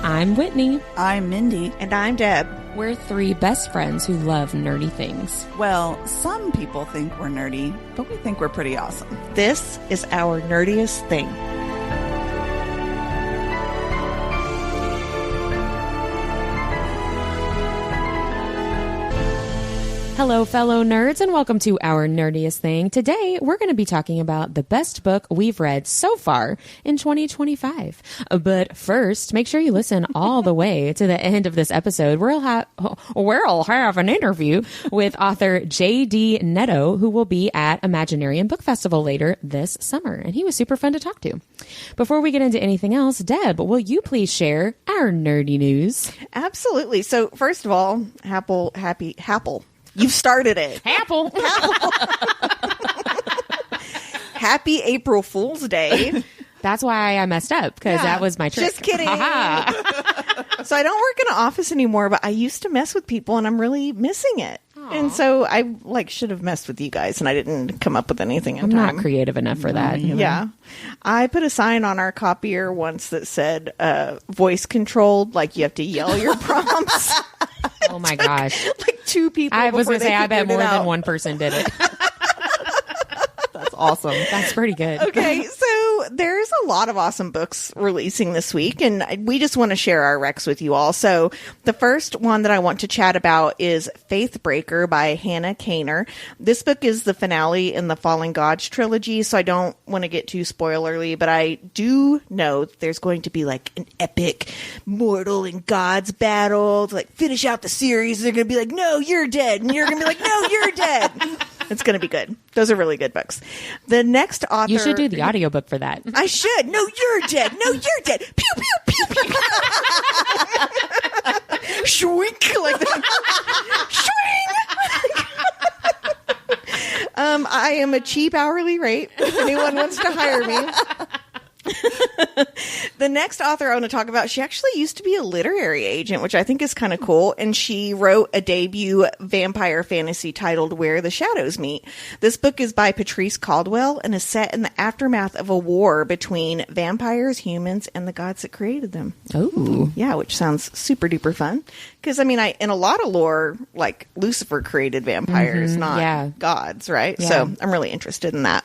I'm Whitney. I'm Mindy. And I'm Deb. We're three best friends who love nerdy things. Well, some people think we're nerdy, but we think we're pretty awesome. This is our nerdiest thing. Hello, fellow nerds, and welcome to our Nerdiest Thing. Today, we're going to be talking about the best book we've read so far in 2025. But first, make sure you listen all the way to the end of this episode, where I'll have an interview with author J.D. Netto, who will be at Imaginarium Book Festival later this summer. And he was super fun to talk to. Before we get into anything else, Deb, will you please share our nerdy news? Absolutely. So, first of all, happy. You've started it. Apple. Happy April Fool's Day. That's why I messed up, because that was my trick. Just kidding. So I don't work in an office anymore, but I used to mess with people, and I'm really missing it. Aww. And so I should have messed with you guys, and I didn't come up with anything in time. I'm not creative enough for that. Yeah. I put a sign on our copier once that said voice controlled, like you have to yell your prompts. Oh my gosh. Like two people. I was going to say, I bet more than one person did it. That's awesome. That's pretty good. Okay, so there's a lot of awesome books releasing this week, and we just want to share our recs with you all. So the first one that I want to chat about is Faithbreaker by Hannah Kaner. This book is the finale in the Fallen Gods trilogy, so I don't want to get too spoilerly, but I do know that there's going to be like an epic mortal and gods battle to like finish out the series. They're going to be like, no, you're dead. And you're going to be like, no, you're dead. It's going to be good. Those are really good books. The next author... You should do the audiobook for that. I should. No, you're dead. No, you're dead. Pew, pew, pew, pew. Shwink. Like that. Shwing. I am a cheap hourly rate if anyone wants to hire me. The next author I want to talk about, she actually used to be a literary agent, which I think is kind of cool. And she wrote a debut vampire fantasy titled Where the Shadows Meet. This book is by Patrice Caldwell and is set in the aftermath of a war between vampires, humans, and the gods that created them. Oh. Yeah, which sounds super duper fun. Because, I mean, in a lot of lore, like Lucifer created vampires, not gods, right? Yeah. So I'm really interested in that.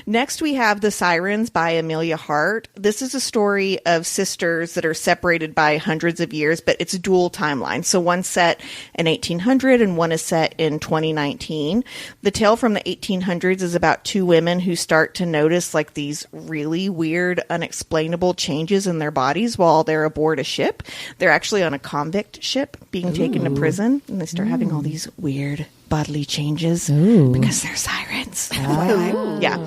Next, we have The Sirens by Amelia Hart. This is a story of sisters that are separated by hundreds of years, but it's a dual timeline. So one's set in 1800 and one is set in 2019. The tale from the 1800s is about two women who start to notice like these really weird, unexplainable changes in their bodies while they're aboard a ship. They're actually on a convict ship being taken to prison, and they start having all these weird bodily changes because they're sirens. Oh. Yeah.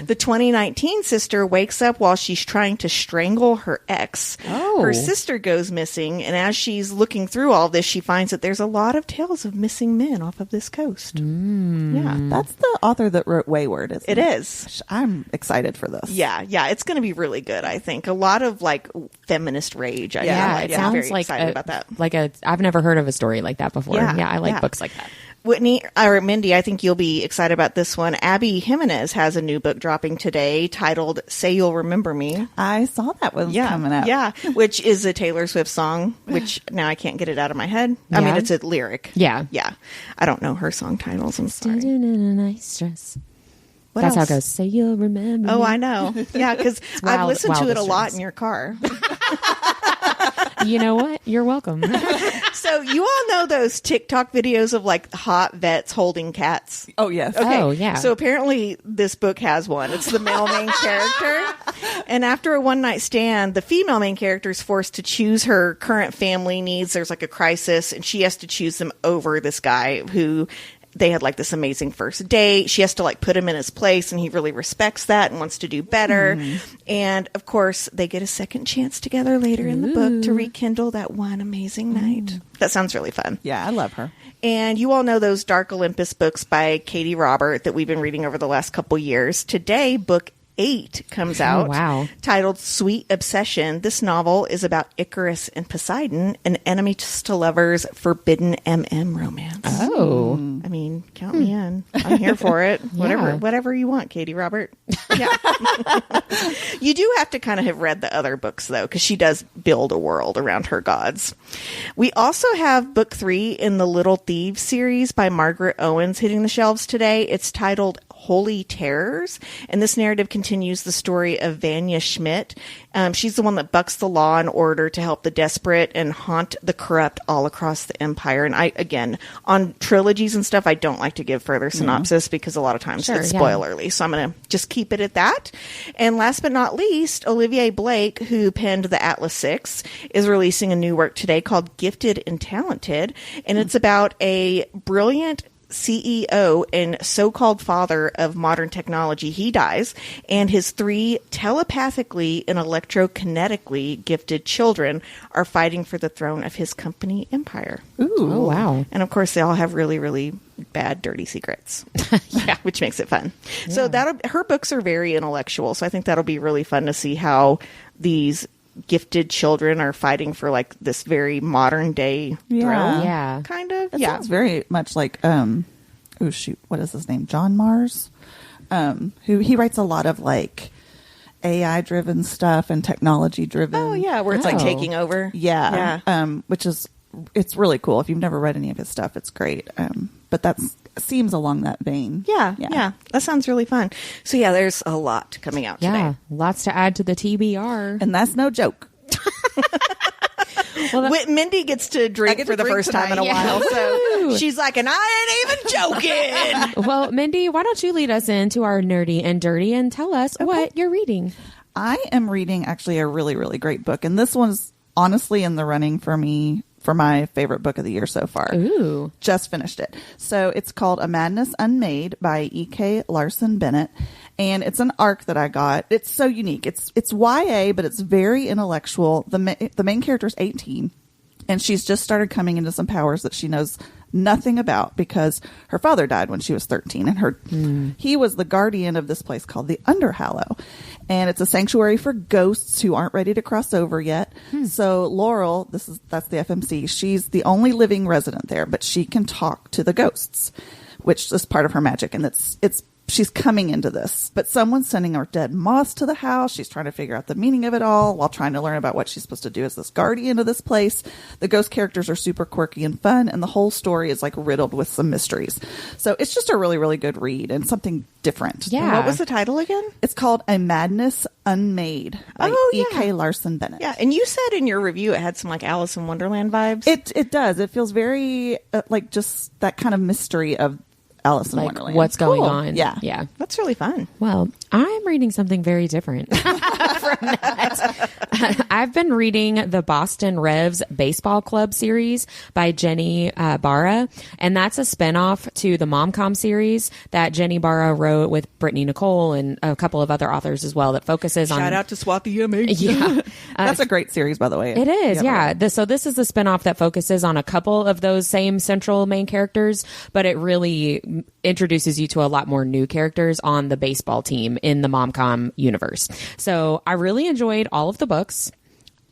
The 2019 sister wakes up while she's trying to strangle her ex. Oh. Her sister goes missing, and as she's looking through all this, she finds that there's a lot of tales of missing men off of this coast. Yeah. That's the author that wrote Wayward, isn't it? It is. I'm excited for this. Yeah. It's going to be really good, I think. A lot of like feminist rage. I It sounds very like excited about that. I've never heard of a story like that before. Yeah, I like books like that. Whitney, or Mindy, I think you'll be excited about this one. Abby Jimenez has a new book dropping today titled Say You'll Remember Me. I saw that one coming up. Yeah, which is a Taylor Swift song, which now I can't get it out of my head. I mean, it's a lyric. Yeah. Yeah. I don't know her song titles. I'm sorry. Standing in a nice dress. What That's else? how it goes. Say you'll remember me. Oh, I know. Yeah, because I've listened to it a lot Wildest in your car. You know what? You're welcome. So you all know those TikTok videos of like hot vets holding cats? Oh, yes. Okay. Oh, yeah. So apparently this book has one. It's the male main character. And after a one night stand, the female main character is forced to choose her current family needs. There's like a crisis, and she has to choose them over this guy who they had like this amazing first date. She has to like put him in his place, and he really respects that and wants to do better. And of course, they get a second chance together later in the book to rekindle that one amazing night. That sounds really fun. Yeah, I love her. And you all know those Dark Olympus books by Katie Robert that we've been reading over the last couple years. Today, book 8 comes out. wow. Titled Sweet Obsession. This novel is about Icarus and Poseidon, an enemies to lovers forbidden romance. Oh. I mean, count me in. I'm here for it. Whatever you want, Katie Robert. Yeah. You do have to kind of have read the other books, though, because she does build a world around her gods. We also have book 3 in the Little Thieves series by Margaret Owens hitting the shelves today. It's titled Holy Terrors, and this narrative continues the story of Vanya Schmidt. She's the one that bucks the law and order to help the desperate and haunt the corrupt all across the empire. And I, again, on trilogies and stuff, I don't like to give further synopsis because a lot of times it's spoilerly. So I'm going to just keep it at that. And last but not least, Olivier Blake, who penned the Atlas Six, is releasing a new work today called Gifted and Talented. And it's about a brilliant CEO and so-called father of modern technology. He dies, and his 3 telepathically and electrokinetically gifted children are fighting for the throne of his company empire. Ooh. Oh, wow. And of course, they all have really, really bad, dirty secrets. Yeah, which makes it fun. Yeah. So her books are very intellectual, so I think that'll be really fun to see how these gifted children are fighting for like this very modern day throne. Yeah. Kind of. It sounds very much like what is his name? John Mars. Who he writes a lot of like AI driven stuff and technology driven. Oh yeah, where it's like taking over. Yeah. Which is it's really cool. If you've never read any of his stuff, it's great. But that seems along that vein. Yeah. That sounds really fun. So yeah, there's a lot coming out today. Yeah, lots to add to the TBR. And that's no joke. Well, Mindy gets to drink for the first time in a while. So she's like, and I ain't even joking. Well, Mindy, why don't you lead us into our nerdy and dirty and tell us what you're reading? I am reading actually a really, really great book. And this one's honestly in the running for me for my favorite book of the year so far. Ooh. Just finished it. So it's called A Madness Unmade by E.K. Larson Bennett. And it's an arc that I got. It's so unique. It's YA, but it's very intellectual. The main character is 18, and she's just started coming into some powers that she knows nothing about because her father died when she was 13, and he was the guardian of this place called the Underhallow, and it's a sanctuary for ghosts who aren't ready to cross over yet. So Laurel, that's the FMC. She's the only living resident there, but she can talk to the ghosts, which is part of her magic, and she's coming into this, but someone's sending her dead moths to the house. She's trying to figure out the meaning of it all while trying to learn about what she's supposed to do as this guardian of this place. The ghost characters are super quirky and fun, and the whole story is like riddled with some mysteries. So it's just a really, really good read and something different. Yeah. And what was the title again? It's called A Madness Unmade by E.K. Larson Bennett. Yeah, and you said in your review it had some like Alice in Wonderland vibes. It does. It feels very like just that kind of mystery of Alice in Wonderland. What's going on? Yeah. That's really fun. Well, I'm reading something very different from that. I've been reading the Boston Revs Baseball Club series by Jenny Barra, and that's a spinoff to the Momcom series that Jenny Barra wrote with Brittany Nicole and a couple of other authors as well that focuses on... Shout out to Swati Yummy. Yeah. That's a great series, by the way. It is, yeah. So this is a spinoff that focuses on a couple of those same central main characters, but it really introduces you to a lot more new characters on the baseball team in the Momcom universe. So I really enjoyed all of the books.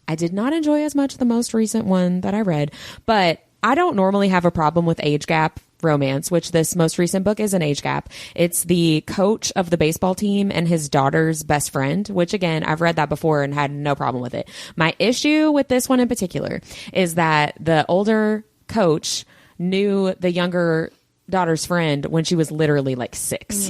I did not enjoy as much the most recent one that I read, but I don't normally have a problem with age gap romance, which this most recent book is an age gap. It's the coach of the baseball team and his daughter's best friend, which again, I've read that before and had no problem with it. My issue with this one in particular is that the older coach knew the younger daughter's friend when she was literally like 6,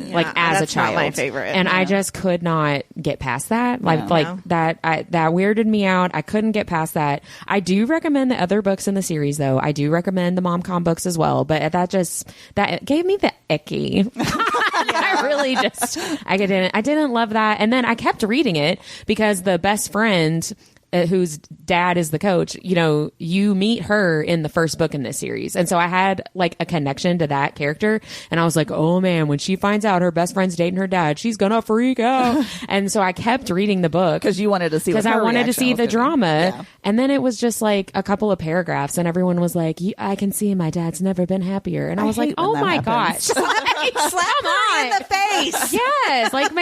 like as a child. Not my favorite, and I just could not get past that. That weirded me out. I couldn't get past that. I do recommend the other books in the series, though. I do recommend the Momcom books as well. But that gave me the icky. I didn't love that. And then I kept reading it because the best friend whose dad is the coach, you know, you meet her in the first book in this series. And so I had like a connection to that character. And I was like, oh man, when she finds out her best friend's dating her dad, she's going to freak out. And so I kept reading the book. Because you wanted to see, because I wanted to see the drama. Yeah. And then it was just like a couple of paragraphs and everyone was like, I can see my dad's never been happier. And I was like, oh my gosh. Slap her in the face. Yes. Like,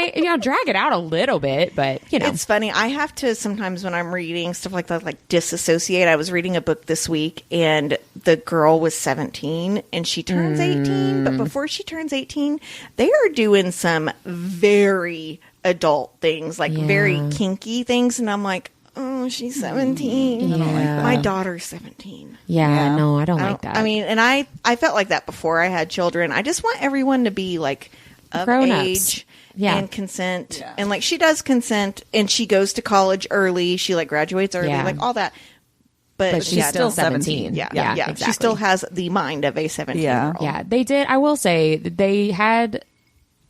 drag it out a little bit, but you know. It's funny. I have to sometimes when I'm reading stuff like that, like disassociate. I was reading a book this week and the girl was 17 and she turns 18. But before she turns 18, they are doing some very adult things, like very kinky things. And I'm like, oh, she's 17. Yeah. I don't like that. My daughter's 17. Yeah, no, I don't like that. I mean, and I felt like that before I had children. I just want everyone to be like of Grown-ups. age Yeah. and consent. Yeah. And like she does consent and she goes to college early. She like graduates early, Yeah. like all that. But she's still 17. Yeah, Yeah, yeah. exactly. She still has the mind of a 17-year-old. Yeah, they did. I will say they had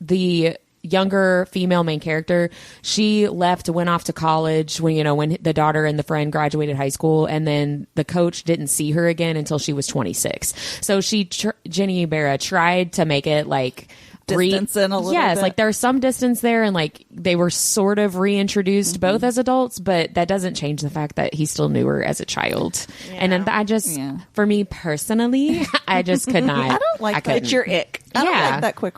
the younger female main character. She went off to college when the daughter and the friend graduated high school, and then the coach didn't see her again until she was 26. So Jenny Barra tried to make it like Distance in a little yes, bit. like there's some distance there, and like they were sort of reintroduced both as adults, but that doesn't change the fact that he still knew her as a child. And then I just, for me personally, I just could not. I don't like that. It's your ick. I don't Yeah. like that quick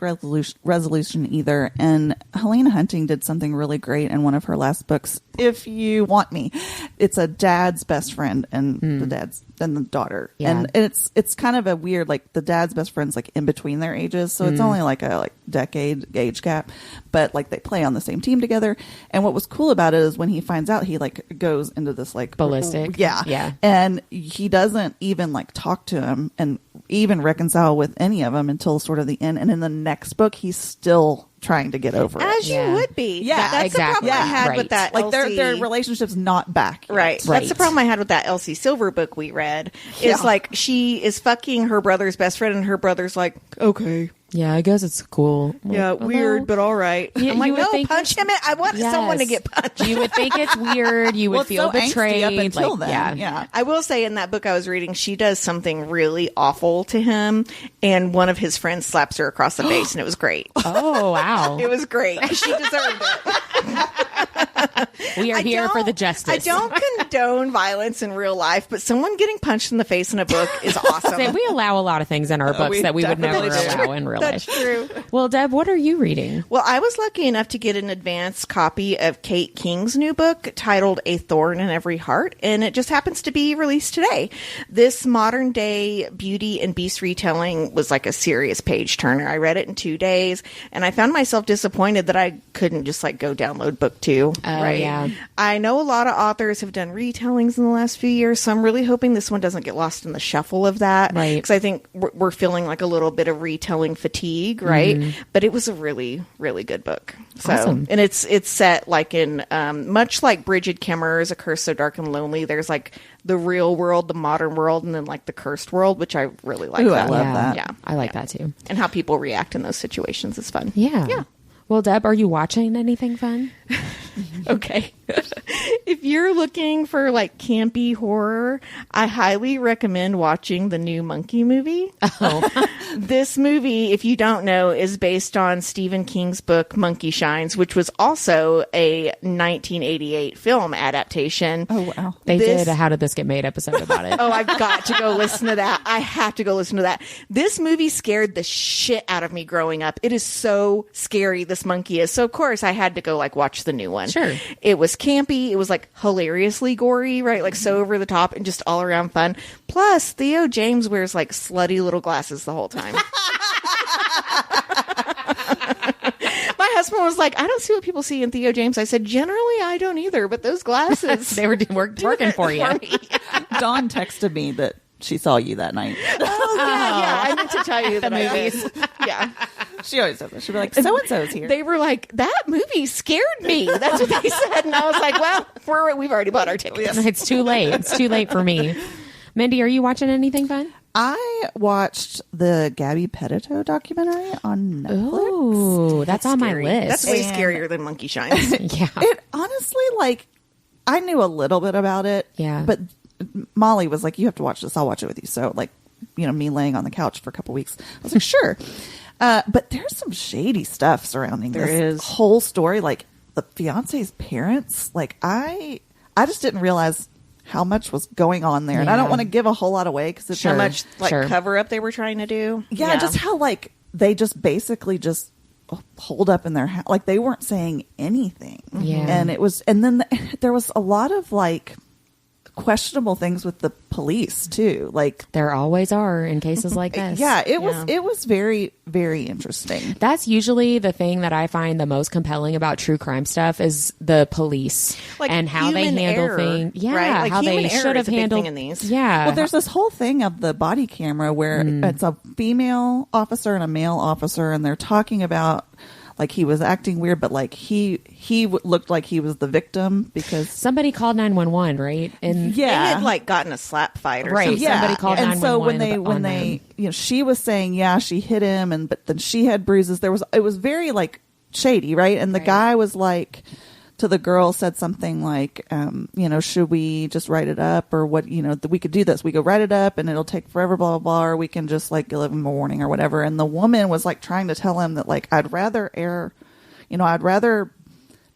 resolution either. And Helena Hunting did something really great in one of her last books. If you want me, it's a dad's best friend and the daughter. Yeah. And it's kind of a weird, like the dad's best friend's like in between their ages. So it's only like a decade age gap, but like they play on the same team together. And what was cool about it is when he finds out, he like goes into this like ballistic. Yeah. And he doesn't even like talk to him and even reconcile with any of them until sort of the end. And in the next book, he's still trying to get over it. As you would be. Yeah, That's exactly. the problem I had Right. with that Like Elsie. their relationship's not back yet. Right. That's the problem I had with that Elsie Silver book we read. Is like she is fucking her brother's best friend and her brother's like, okay. Yeah, I guess it's cool. Yeah, Like, weird, but all right. Yeah, I'm like, you would no, think punch it's- him. I want someone to Yes. get punched. You would think it's weird. You would Well, feel it's so angsty betrayed. up until like, then. Yeah. Yeah. I will say in that book I was reading, she does something really awful to him, and one of his friends slaps her across the face, and it was great. Oh, wow. It was great. She deserved it. We are here for the justice. I don't condone violence in real life, but someone getting punched in the face in a book is awesome. Say, we allow a lot of things in our books we that we would never definitely allow in real That's life. true. Well, Deb, what are you reading? Well, I was lucky enough to get an advance copy of Kate King's new book titled A Thorn in Every Heart, and it just happens to be released today. This modern day Beauty and Beast retelling was like a serious page turner. I read it in 2 days, and I found myself disappointed that I couldn't just like go download book 2. Right? Yeah. I know a lot of authors have done retellings in the last few years, so I'm really hoping this one doesn't get lost in the shuffle of that. Right. Because I think we're feeling like a little bit of retelling fatigue, right? But it was a really, really good book. So, Awesome. and it's set like in much like Bridget Kemmer's A Curse So Dark and Lonely. There's like the real world, the modern world, and then like the cursed world, which I really like. Ooh, I that. love yeah, that. Yeah, I like that too. and how people react in those situations is fun. Yeah. Yeah. Well, Deb, are you watching anything fun? Okay. If you're looking for like campy horror, I highly recommend watching the new Monkey movie. Oh. This movie, if you don't know, is based on Stephen King's book Monkey Shines, which was also a 1988 film adaptation. Oh, wow. They This- did a How Did This Get Made episode about it. Oh, I've got to go listen to that. I have to go listen to that. This movie scared the shit out of me growing up. It is so scary, this monkey is. So, of course, I had to go, like, watch the new one. Sure. It was campy. It was, like, hilariously gory, right? Like, so over the top and just all around fun. Plus, Theo James wears, like, slutty little glasses the whole time. My husband was like, I don't see what people see in Theo James. I said, generally, I don't either, but those glasses. They were working for you. Dawn texted me that she saw you that night. Oh, yeah. I meant to tell you that I did. movies. Yeah. She always does that. She'd be like, so-and-so's here. They were like, that movie scared me. That's what they said. And I was like, well, we've already bought our tickets. It's too late. It's too late for me. Mindy, are you watching anything fun? I watched the Gabby Petito documentary on Netflix. Oh, that's on my Scary. list. That's way And- scarier than Monkey Shines. yeah. It honestly, like, I knew a little bit about it. Yeah. But Molly was like, you have to watch this. I'll watch it with you. So like, me laying on the couch for a couple weeks, I was like, sure. But there's some shady stuff surrounding this whole story. Like the fiance's parents, like I just didn't realize how much was going on there. And I don't want to give a whole lot away because it's how much cover up they were trying to do. Yeah, just how like they just basically just holed up in their house. Like they weren't saying anything. Yeah. And then there was a lot of like questionable things with the police too. Like there always are in cases like this. Yeah, it was very, very interesting. That's usually the thing that I find the most compelling about true crime stuff is the police, like, and how they handle things. Yeah, right? Like how they should have handled in these. Yeah. Well, there's this whole thing of the body camera where it's a female officer and a male officer, and they're talking about like he was acting weird, but like he looked like he was the victim because somebody called 911, right? And they had like gotten a slap fight or something. Yeah. Somebody called 911. And so when they she was saying she hit him, but then she had bruises. It was very like shady, right? And the guy was like to the girl said something like, should we just write it up or what? We could do this. We could write it up and it'll take forever, blah, blah, blah, or we can just like give him a warning or whatever. And the woman was like trying to tell him that like, I'd rather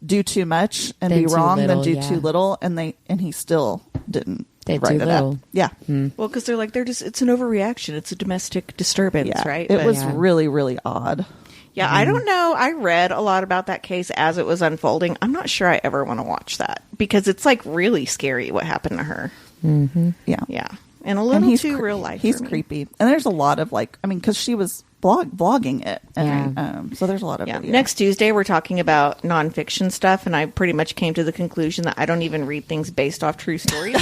do too much and be wrong than do too little. And he still didn't write it up. Yeah. Well, because they're like, it's an overreaction. It's a domestic disturbance, right? It was really, really odd. Yeah, I don't know. I read a lot about that case as it was unfolding. I'm not sure I ever want to watch that because it's like really scary what happened to her. Mm-hmm. Yeah. Yeah. And a little too real life. He's creepy. And there's a lot of like, because she was vlogging it. And, so there's a lot of video. Next Tuesday, we're talking about nonfiction stuff. And I pretty much came to the conclusion that I don't even read things based off true stories.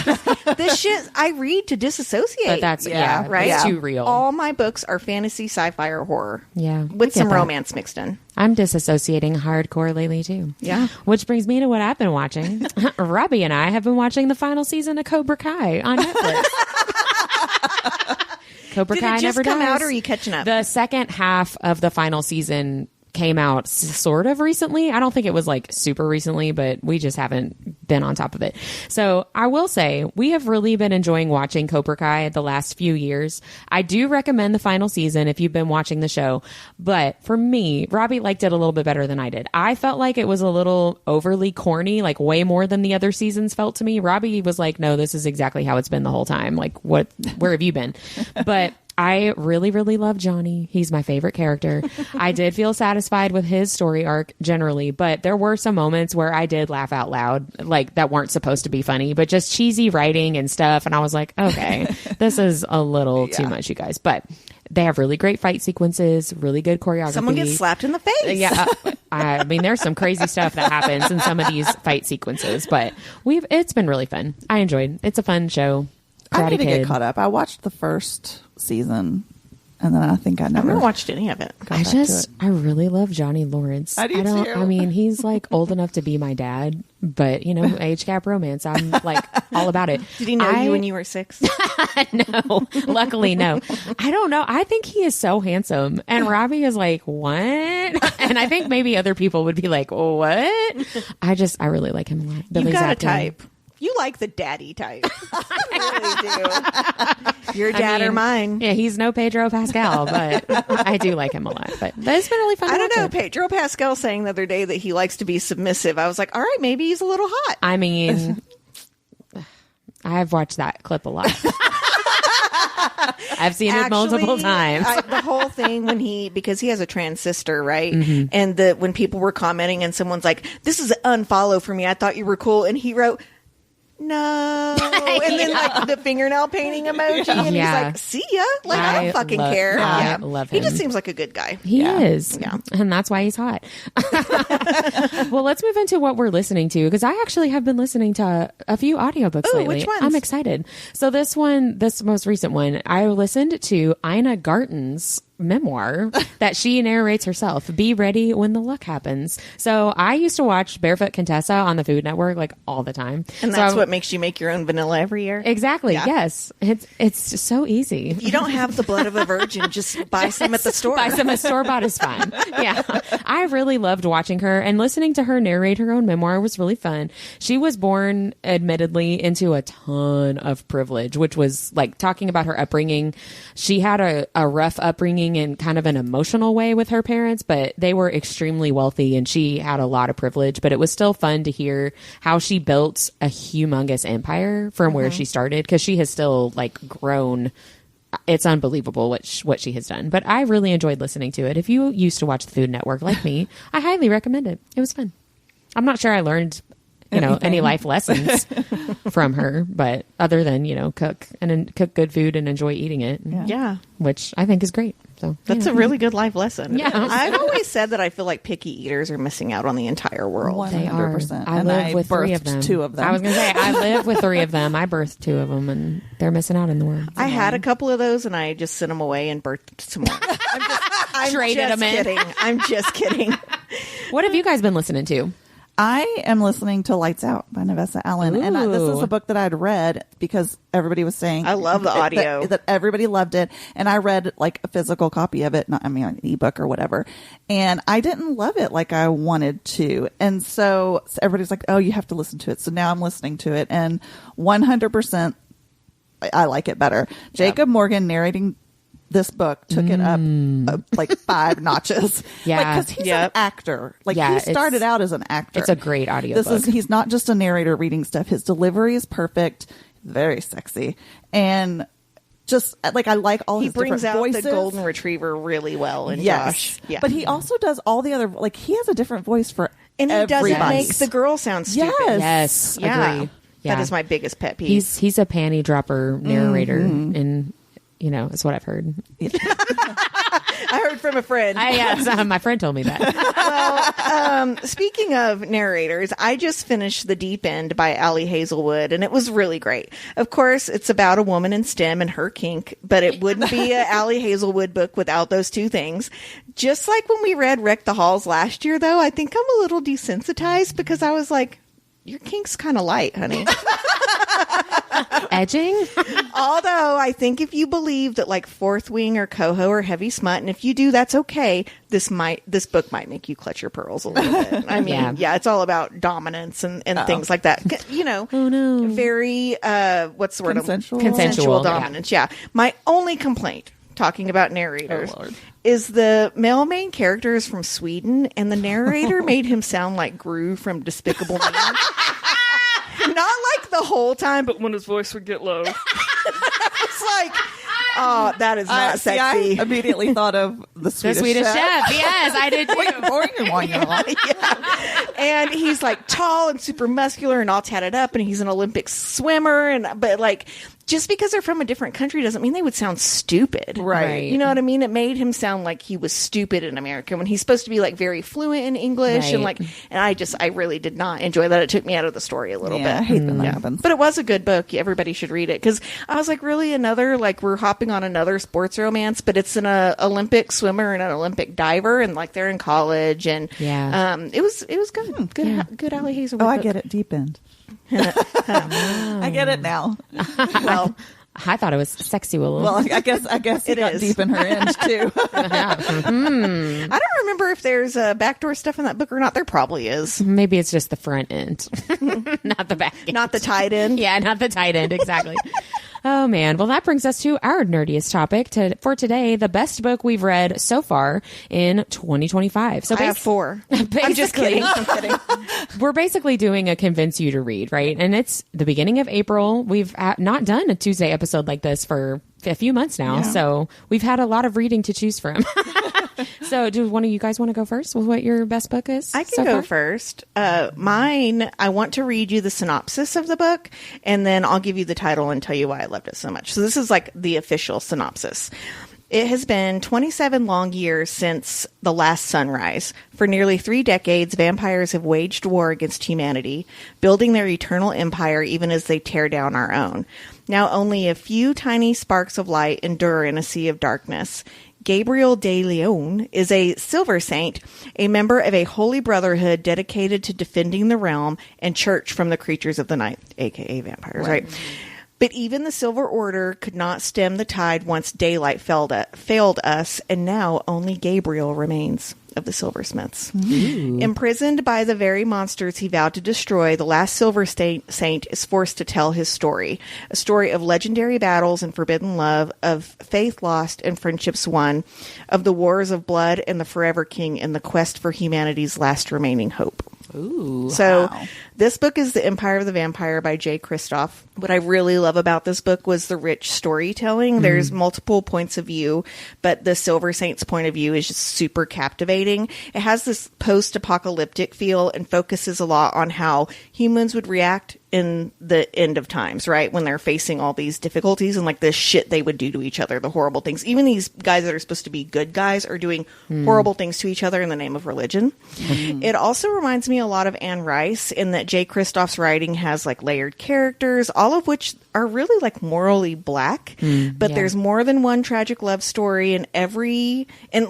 This shit I read to disassociate. But that's, right? It's too real. All my books are fantasy, sci-fi, or horror. Yeah. With some romance mixed in. I'm disassociating hardcore lately, too. Yeah. Which brings me to what I've been watching. Robbie and I have been watching the final season of Cobra Kai on Netflix. Cobra Kai never come dies. out, or are you catching up? The second half of the final season came out sort of recently. I don't think it was like super recently, but we just haven't been on top of it. So I will say we have really been enjoying watching Cobra Kai the last few years. I do recommend the final season if you've been watching the show. But for me, Robbie liked it a little bit better than I did. I felt like it was a little overly corny, like way more than the other seasons felt to me. Robbie was like, no, this is exactly how it's been the whole time. Like, where have you been? But I really, really love Johnny. He's my favorite character. I did feel satisfied with his story arc generally, but there were some moments where I did laugh out loud, like that weren't supposed to be funny, but just cheesy writing and stuff. And I was like, okay, this is a little too much, you guys. But they have really great fight sequences, really good choreography. Someone gets slapped in the face. Yeah. I mean, there's some crazy stuff that happens in some of these fight sequences, but it's been really fun. I enjoyed. It's a fun show. I need to get caught up. I watched the first season, and then I think I never haven't watched any of it. I really love Johnny Lawrence. I do too. I mean, he's like old enough to be my dad, but age gap romance. I'm like all about it. Did he know you when you were 6? No, luckily no. I don't know. I think he is so handsome, and Robbie is like, what? And I think maybe other people would be like, what? I really like him a lot. You've got a type. You like the daddy type. I really do. Your dad or mine. Yeah, he's no Pedro Pascal, but I do like him a lot. But it's been really fun. I don't know. Pedro Pascal saying the other day that he likes to be submissive. I was like, all right, maybe he's a little hot. I mean, I've watched that clip a lot. I've seen it multiple times. The whole thing because he has a trans sister, right? Mm-hmm. And when people were commenting and someone's like, this is an unfollow for me. I thought you were cool. And he wrote, no. And then like the fingernail painting emoji. And he's like, see ya. Like, I don't fucking care. I love him. He just seems like a good guy. He is. Yeah. And that's why he's hot. Well, let's move into what we're listening to, because I actually have been listening to a few audiobooks lately. Which ones? I'm excited. So this most recent one, I listened to Ina Garten's memoir that she narrates herself. Be ready when the luck happens. So I used to watch Barefoot Contessa on the Food Network like all the time. And that's what makes you make your own vanilla every year? Exactly. Yeah. Yes. It's just so easy. If you don't have the blood of a virgin, just buy some at the store. Buy some at store-bought is fine. Yeah. I really loved watching her, and listening to her narrate her own memoir was really fun. She was born, admittedly, into a ton of privilege, which was like talking about her upbringing. She had a rough upbringing in kind of an emotional way with her parents, but they were extremely wealthy and she had a lot of privilege. But it was still fun to hear how she built a humongous empire from where she started, because she has still like grown. It's unbelievable what she has done. But I really enjoyed listening to it. If you used to watch the Food Network like me, I highly recommend it. It was fun. I'm not sure I learned any life lessons from her, but other than, cook good food and enjoy eating it. Yeah. Which I think is great. So that's a really good life lesson. Yeah. I've always said that I feel like picky eaters are missing out on the entire world. 100%. I live with 3 of them. 2 of them. I was going to say, I live with 3 of them. I birthed 2 of them, and they're missing out in the world. I had a couple of those, and I just sent them away and birthed some more. I'm Traded just them in. kidding. I'm just kidding. What have you guys been listening to? I am listening to Lights Out by Nevessa Allen. And this is a book that I'd read because everybody was saying I love the audio. that everybody loved it. And I read like a physical copy of it, an ebook or whatever. And I didn't love it like I wanted to. And so everybody's like, oh, you have to listen to it. So now I'm listening to it. And 100% I like it better. Jacob Morgan narrating this book took it up like 5 notches. Yeah. Because he's an actor. He started out as an actor. It's a great audio book. He's not just a narrator reading stuff. His delivery is perfect, very sexy. And just I like all his different voices. He brings out the golden retriever really well in Josh. Yeah. But he also does all the other, he has a different voice for and he everybody. doesn't make the girl sound stupid. Yes. Yeah. Agree. Yeah. That is my biggest pet peeve. He's a panty dropper narrator, and it's what I've heard. I heard from a friend. My friend told me that. Speaking of narrators, I just finished The Deep End by Allie Hazelwood, and it was really great. Of course, it's about a woman in STEM and her kink, but it wouldn't be a Allie Hazelwood book without those 2 things. Just like when we read Wreck the Halls last year, though, I think I'm a little desensitized because I was like, your kink's kind of light, honey. Edging? Although I think if you believe that like Fourth Wing or Coho are heavy smut, and if you do, that's okay. This book might make you clutch your pearls a little bit. I mean, yeah, it's all about dominance and things like that. Oh no, very what's the word? Consensual dominance. Yeah. My only complaint, talking about narrators, is the male main character is from Sweden, and the narrator made him sound like Gru from Despicable Me. Not like the whole time, but when his voice would get low. It's like, oh, that is not sexy. I immediately thought of the Swedish Chef. Yes, I did too. Yeah. And he's like tall and super muscular and all tatted up, and he's an Olympic swimmer. But like, just because they're from a different country doesn't mean they would sound stupid. Right. You know what I mean? It made him sound like he was stupid in America when he's supposed to be like very fluent in English. Right. And I really did not enjoy that. It took me out of the story a little bit. I hate when that happens. But it was a good book. Everybody should read it. Because I was like, really another, like we're hopping on another sports romance, but it's an Olympic swimmer and an Olympic diver, and like they're in college, and it was good. Good Allie Hazelwood. Oh, I book. get it. Deep End. I get it now. Well, I thought it was sexual. Well, I guess it got is. deep in her end too. I don't remember if there's backdoor stuff in that book or not. There probably is. Maybe it's just the front end, not the back end. Not the tight end. Yeah, not the tight end. Exactly. Oh, man. Well, that brings us to our nerdiest topic for today, the best book we've read so far in 2025. So I have 4. I'm just kidding. I'm kidding. We're basically doing a convince you to read, right? And it's the beginning of April. We've not done a Tuesday episode like this for a few months now. Yeah. So we've had a lot of reading to choose from. So do one of you guys want to go first with what your best book is? I can go first. Mine, I want to read you the synopsis of the book, and then I'll give you the title and tell you why I loved it so much. So this is like the official synopsis. It has been 27 long years since the last sunrise. For nearly 3 decades, vampires have waged war against humanity, building their eternal empire even as they tear down our own. Now only a few tiny sparks of light endure in a sea of darkness. Gabriel de Leon is a silver saint, a member of a holy brotherhood dedicated to defending the realm and church from the creatures of the night, aka vampires, right? But even the Silver Order could not stem the tide once daylight failed us, and now only Gabriel remains of the Silversmiths. Imprisoned by the very monsters he vowed to destroy, the last Silver Saint is forced to tell his story. A story of legendary battles and forbidden love, of faith lost and friendships won, of the wars of blood and the Forever King and the quest for humanity's last remaining hope. Ooh. So Wow. this book is The Empire of the Vampire by Jay Kristoff. What I really love about this book was the rich storytelling. There's multiple points of view, but the Silver Saint's point of view is just super captivating. It has this post-apocalyptic feel and focuses a lot on how humans would react in the end of times, right? When they're facing all these difficulties and like the shit they would do to each other, the horrible things. Even these guys that are supposed to be good guys are doing horrible things to each other in the name of religion. It also reminds me a lot of Anne Rice in that Jay Kristoff's writing has like layered characters, all of which are really like morally black, but there's more than one tragic love story and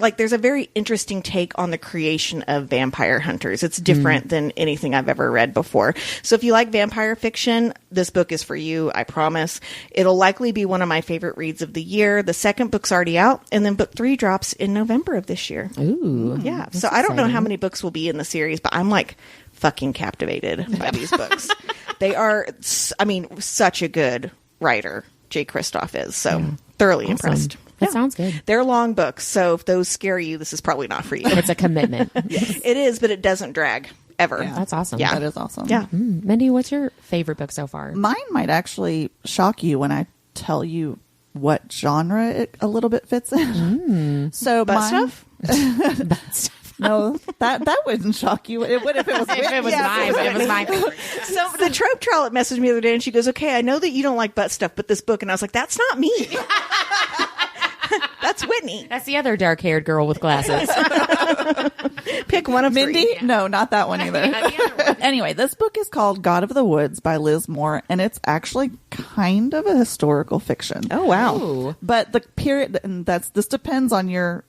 like there's a very interesting take on the creation of vampire hunters. It's different than anything I've ever read before. So if you like vampire fiction, this book is for you, I promise. It'll likely be one of my favorite reads of the year. The second book's already out, and then book 3 drops in November of this year. Ooh. Yeah. So I don't know how many books will be in the series, but I'm like fucking captivated by these books. They are, I mean, such a good writer, Jay Kristoff is. So thoroughly impressed. That sounds good. They're long books, so if those scare you, this is probably not for you. It's a commitment. It is, but it doesn't drag ever. Yeah. That's awesome. Yeah. That is awesome. Yeah. Mindy, what's your favorite book so far? Mine might actually shock you when I tell you what genre it a little bit fits in. So Butt mine, stuff? no, that wouldn't shock you. It would if it was. If it was Yeah, mine, but it was my favorite. So the trope trowel messaged me the other day, and she goes, "Okay, I know that you don't like butt stuff, but this book," and I was like, "That's not me. That's Whitney. That's the other dark-haired girl with glasses. Pick one of Mindy? three." No, not that one either. Anyway, this book is called God of the Woods by Liz Moore, and it's actually kind of a historical fiction. Oh wow! Ooh. But the period, and this depends on your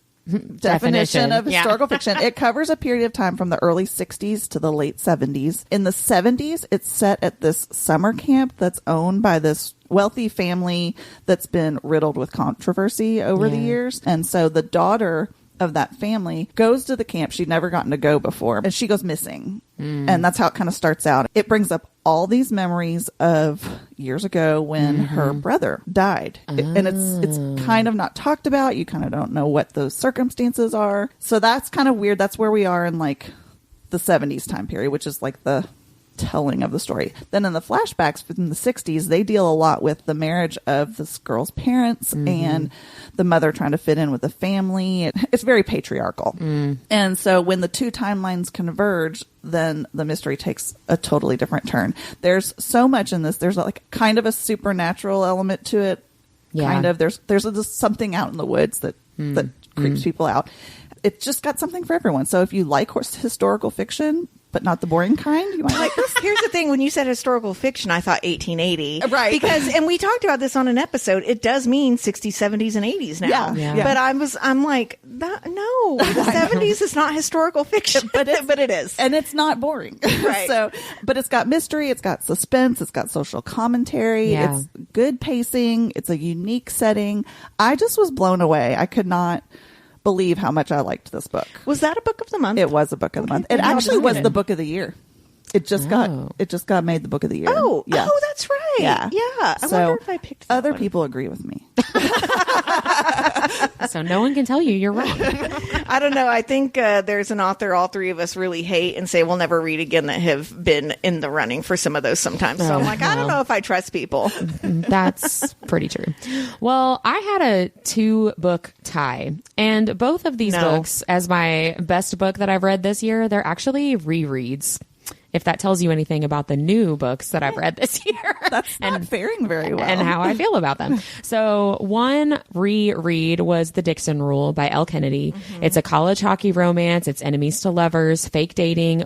definition of historical fiction. It covers a period of time from the early 60s to the late 70s. In the 70s, it's set at this summer camp that's owned by this wealthy family that's been riddled with controversy over the years. And so the daughter of that family goes to the camp. She'd never gotten to go before, and she goes missing. And that's how it kind of starts out. It brings up all these memories of years ago when her brother died. And it's kind of not talked about. You kind of don't know what those circumstances are. So that's kind of weird. That's where we are in like the 70s time period, which is like the telling of the story. Then in the flashbacks in the 60s, they deal a lot with the marriage of this girl's parents and the mother trying to fit in with the family. It's very patriarchal. And so when the two timelines converge, then the mystery takes a totally different turn. There's so much in this. There's like kind of a supernatural element to it. Yeah. Kind of. There's just something out in the woods that creeps people out. It's just got something for everyone. So if you like historical fiction, but not the boring kind, you might like this. Here's the thing: when you said historical fiction, I thought 1880, Right? and we talked about this on an episode. It does mean 60s, 70s, and 80s now. Yeah. But I'm like, no, the 70s is not historical fiction, but it is, And it's not boring. Right. But it's got mystery, it's got suspense, it's got social commentary, Yeah. it's good pacing, it's a unique setting. I just was blown away. I could not believe how much I liked this book. Was that a book of the month? It was a book of the month. It actually was the book of the year. It just got made the book of the year. Oh, yeah. oh, that's right. Yeah. I So wonder if I picked that other one. people agree with me. So no one can tell you you're wrong. I don't know. I think there's an author all three of us really hate and say we'll never read again that have been in the running for some of those sometimes. So I'm like, I don't know if I trust people. That's pretty true. Well, I had a 2-book tie, and both of these books, as my best book that I've read this year, they're actually rereads. If that tells you anything about the new books that I've read this year. That's not faring very well. And how I feel about them. So one reread was The Dixon Rule by Elle Kennedy. It's a college hockey romance. It's enemies to lovers, fake dating,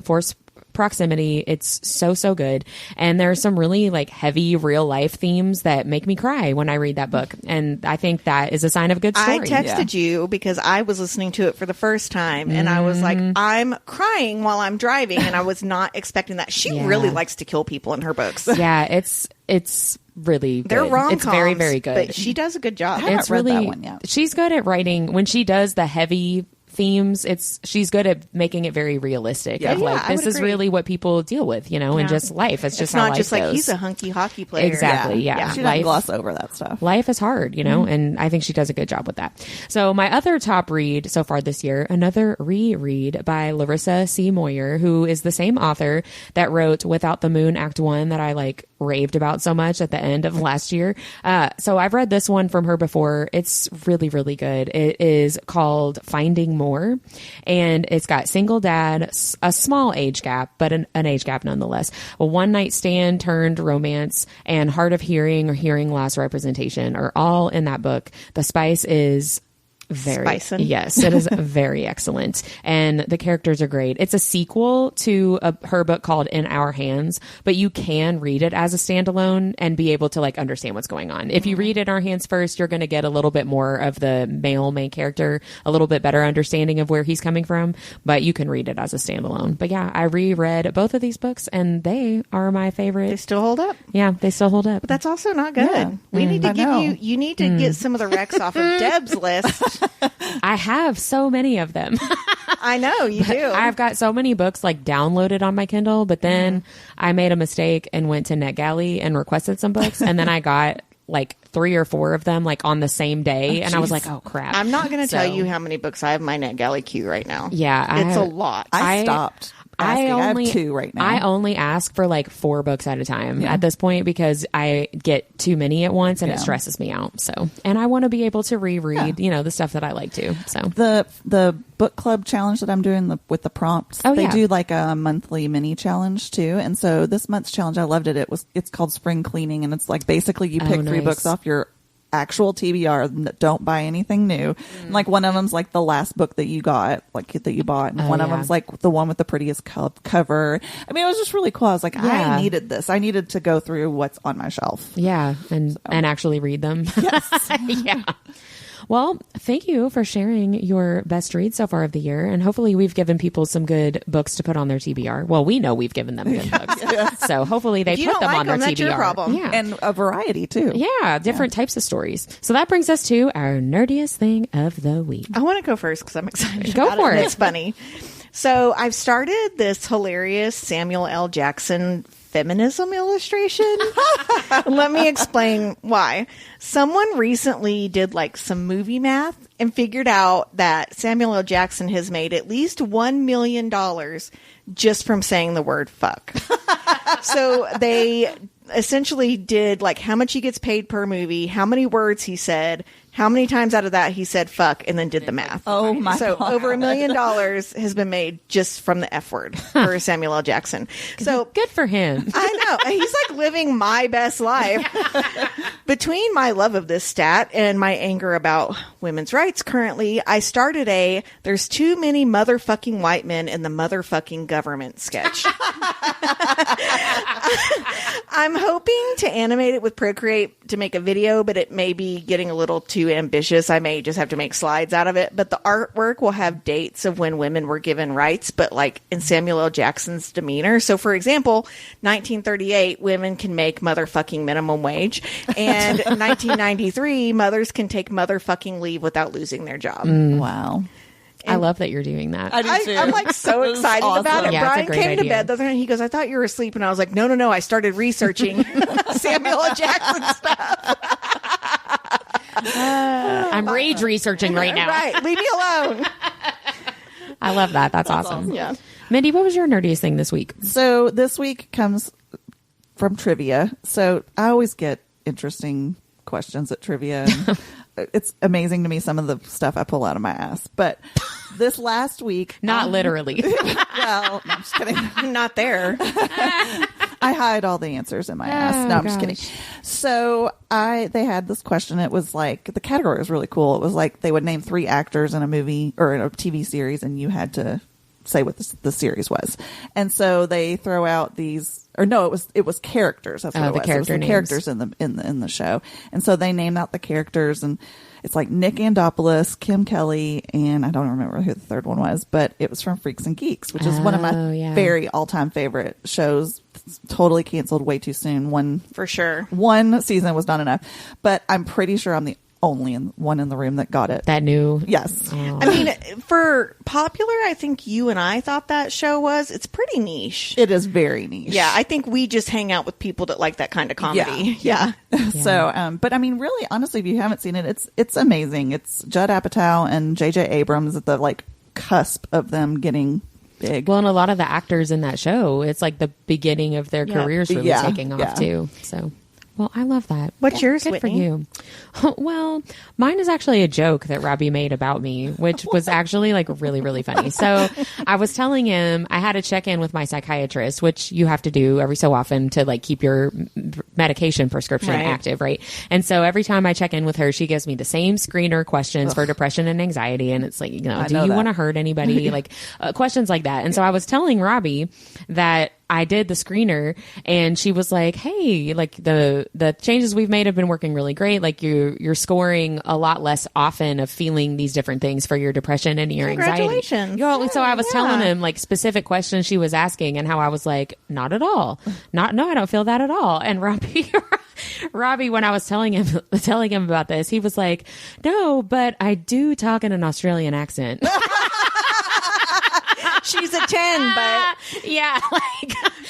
proximity. It's so good. And there are some really like heavy real life themes that make me cry when I read that book. And I think that is a sign of a good story. I texted you because I was listening to it for the first time, and I was like, I'm crying while I'm driving, and I was not expecting that. She really likes to kill people in her books. Yeah, it's really good. They're rom-coms. It's very, very good. But she does a good job. I haven't It's read really, that one yet. she's good at writing. When she does the heavy themes, she's good at making it very realistic. Yeah. Of like, Yeah, I this would is agree. really what people deal with, and just life. It's just how not life just like goes. he's a hunky hockey player. Exactly. Yeah. She doesn't gloss over that stuff. Life is hard, and I think she does a good job with that. So my other top read so far this year, another reread by Larissa C. Moyer, who is the same author that wrote Without the Moon Act 1 that I like raved about so much at the end of last year. So I've read this one from her before. It's really, really good. It is called Finding More, and it's got single dad, a small age gap, but an age gap nonetheless, a one night stand turned romance, and hard of hearing or hearing loss representation are all in that book. The spice is Spicin'. yes, it is very excellent, and the characters are great. It's a sequel to her book called In Our Hands, but you can read it as a standalone and be able to like understand what's going on. If you read In Our Hands first, you're going to get a little bit more of the male main character, a little bit better understanding of where he's coming from, but you can read it as a standalone. But yeah, I reread both of these books, and they are my favorite. They still hold up. Yeah, they still hold up. But that's also not good. Yeah. We need to I give know. you need to get some of the Rex off of Deb's list. I have so many of them. I know you do. I've got so many books like downloaded on my Kindle, but then I made a mistake and went to NetGalley and requested some books, and then I got like 3 or 4 of them like on the same day, and I was like, oh crap. I'm not going to So- tell you how many books I have in my NetGalley queue right now. Yeah, It's a lot. I stopped asking. I have 2 right now. I only ask for like 4 books at a time at this point because I get too many at once and it stresses me out. So, and I want to be able to reread, the stuff that I like to. So The book club challenge that I'm doing with the prompts, they do like a monthly mini challenge too. And so this month's challenge, I loved it. It's called Spring Cleaning, and it's like basically you pick 3 nice. books off your actual TBR that don't buy anything new. And like one of them's like the last book that you got, like that you bought, and one of them's like the one with the prettiest cover. I mean, it was just really cool. I was like, I needed this. I needed to go through what's on my shelf. yeah, and actually read them. Yes. Yeah. Well, thank you for sharing your best read so far of the year. And hopefully we've given people some good books to put on their TBR. Well, we know we've given them good books. So hopefully they If you put don't them like on their them, TBR. that's your problem. Yeah. And a variety too. Yeah, different types of stories. So that brings us to our nerdiest thing of the week. I want to go first because I'm excited. Go about for it. it. It's funny. So I've started this hilarious Samuel L. Jackson feminism illustration. Let me explain why. Someone recently did like some movie math and figured out that Samuel L. Jackson has made at least $1 million just from saying the word fuck. So they essentially did like how much he gets paid per movie, how many words he said, how many times out of that he said fuck, and then did the math. Oh my So God. over $1 million has been made just from the F word for Samuel L. Jackson. So Good for him. I know. He's like living my best life. Between my love of this stat and my anger about women's rights currently, I started there's too many motherfucking white men in the motherfucking government sketch. I'm hoping to animate it with Procreate to make a video, but it may be getting a little too ambitious. I may just have to make slides out of it. But the artwork will have dates of when women were given rights, but like in Samuel L. Jackson's demeanor. So, for example, 1938, women can make motherfucking minimum wage. And 1993, mothers can take motherfucking leave without losing their job. Wow. I love that you're doing that. I do too. I'm like so It was excited about awesome. it. Yeah, it's a Brian great came to idea. bed the other night. He goes, I thought you were asleep. And I was like, no. I started researching Samuel L. Jackson stuff. I'm rage researching right now. Right. Leave me alone. I love that. That's awesome. Yeah. Mindy, what was your nerdiest thing this week? So this week comes from trivia. So I always get interesting questions at trivia. And it's amazing to me some of the stuff I pull out of my ass. But this last week, Not literally. well, no, I'm just kidding. I'm not there. I hide all the answers in my ass. No, I'm just kidding. So they had this question. It was like, the category was really cool. It was like they would name 3 actors in a movie or in a TV series, and you had to say what the series was. And so they throw out these, or no, it was characters. That's what it was. It was the characters in the show. And so they name out the characters, and it's like Nick Andopoulos, Kim Kelly, and I don't remember who the third one was, but it was from Freaks and Geeks, which is one of my very all-time favorite shows. It's totally canceled way too soon. For sure. One season was not enough, but I'm pretty sure I'm the only one in the room that got it. That knew. Yes. Oh. I mean, for popular, I think you and I thought that show was. It's pretty niche. It is very niche. Yeah, I think we just hang out with people that like that kind of comedy. Yeah. So, but I mean, really, honestly, if you haven't seen it, it's amazing. It's Judd Apatow and J.J. Abrams at the cusp of them getting big. Well, and a lot of the actors in that show, it's like the beginning of their careers really taking off too. So. Well, I love that. What's yours, Good Whitney? for you. Well, mine is actually a joke that Robbie made about me, which was actually really, really funny. So I was telling him I had to check in with my psychiatrist, which you have to do every so often to keep your medication prescription active, right? And so every time I check in with her, she gives me the same screener questions for depression and anxiety. And it's do you want to hurt anybody? Questions like that. And so I was telling Robbie that I did the screener, and she was like, hey, the changes we've made have been working really great. You're scoring a lot less often of feeling these different things for your depression and your anxiety. Congratulations. So I was telling him specific questions she was asking, and how I was like, not at all. No, I don't feel that at all. And Robbie, when I was telling him about this, he was like, no, but I do talk in an Australian accent. She's a 10, but yeah,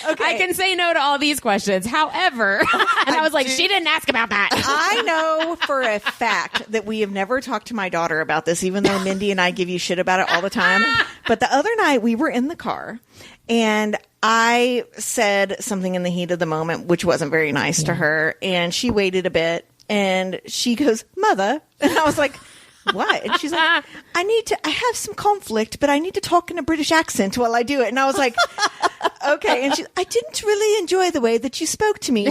okay. I can say no to all these questions. However, and I was like, she didn't ask about that. I know for a fact that we have never talked to my daughter about this, even though Mindy and I give you shit about it all the time. But the other night we were in the car, and I said something in the heat of the moment, which wasn't very nice to her. And she waited a bit, and she goes, Mother. And I was like, what? And she's like, I have some conflict, but I need to talk in a British accent while I do it. And I was like, okay. And I didn't really enjoy the way that you spoke to me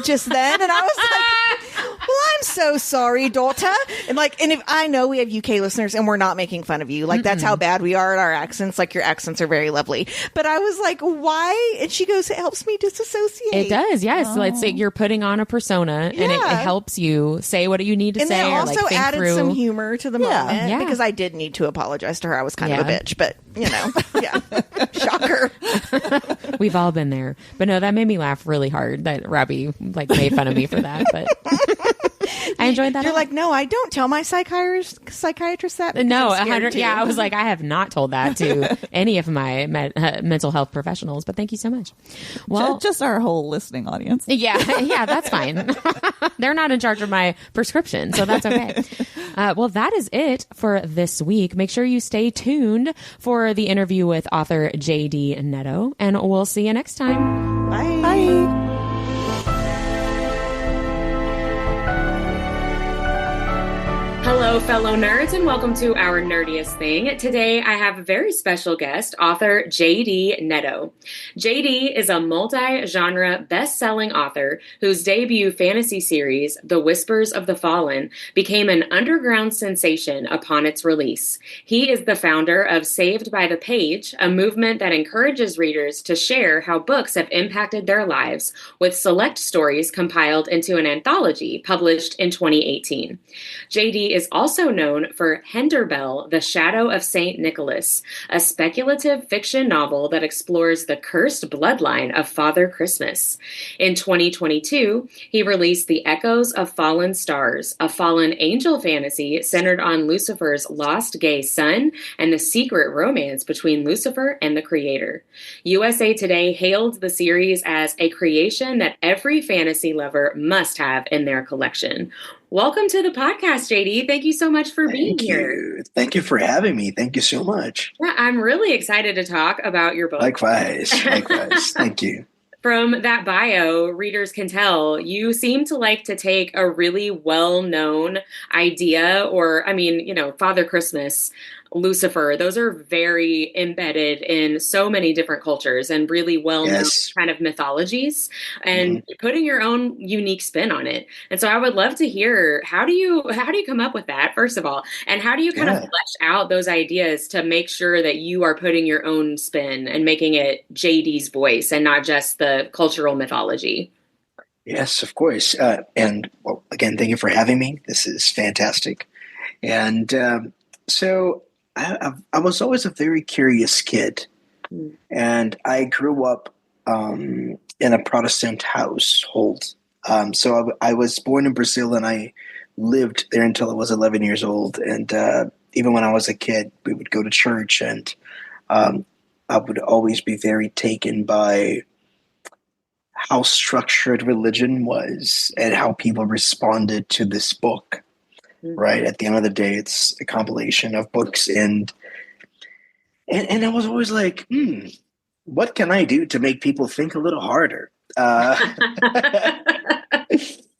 just then. And I was like, well, I'm so sorry, daughter. And if I know we have UK listeners, and we're not making fun of you, that's how bad we are at our accents. Your accents are very lovely. But I was like, why? And she goes, it helps me disassociate. It does. Yes. Oh. You're putting on a persona, and it helps you say what you need to say. And they also think added through some humor to the moment, because I did need to apologize to her. I was kind of a bitch, but shocker. We've all been there. But no, that made me laugh really hard that Robbie made fun of me for that. But I enjoyed that. You're like, no, I don't tell my psychiatrist that. No, 100. Yeah, I was like, I have not told that to any of my mental health professionals. But thank you so much. Well, just our whole listening audience. Yeah, that's fine. They're not in charge of my prescription, so that's okay. Well, that is it for this week. Make sure you stay tuned for the interview with author J.D. Netto, and we'll see you next time. Bye. Bye. Hello, fellow nerds, and welcome to our Nerdiest Thing. Today, I have a very special guest, author J.D. Netto. J.D. is a multi-genre best-selling author whose debut fantasy series, The Whispers of the Fallen, became an underground sensation upon its release. He is the founder of Saved by the Page, a movement that encourages readers to share how books have impacted their lives, with select stories compiled into an anthology published in 2018. J.D. is also known for Henderbell, The Shadow of St. Nicholas, a speculative fiction novel that explores the cursed bloodline of Father Christmas. In 2022, he released The Echoes of Fallen Stars, a fallen angel fantasy centered on Lucifer's lost gay son and the secret romance between Lucifer and the creator. USA Today hailed the series as a creation that every fantasy lover must have in their collection. Welcome to the podcast, JD. Thank you so much for being here. Thank you for having me. Thank you so much. Yeah, I'm really excited to talk about your book. Likewise. Thank you. From that bio, readers can tell you seem to like to take a really well-known idea, or, Father Christmas, Lucifer. Those are very embedded in so many different cultures and really well-known Yes. kind of mythologies, and Mhm. putting your own unique spin on it. And so I would love to hear, how do you come up with that, first of all? And how do you kind of Yeah. flesh out those ideas to make sure that you are putting your own spin and making it JD's voice and not just the cultural mythology? Yes, of course. And well, again, thank you for having me. This is fantastic. And so I was always a very curious kid, Mm. and I grew up in a Protestant household. So I was born in Brazil, and I lived there until I was 11 years old. And even when I was a kid, we would go to church, and um, I would always be very taken by how structured religion was and how people responded to this book. Right Mhm. at the end of the day, it's a compilation of books, and I was always like, what can I do to make people think a little harder?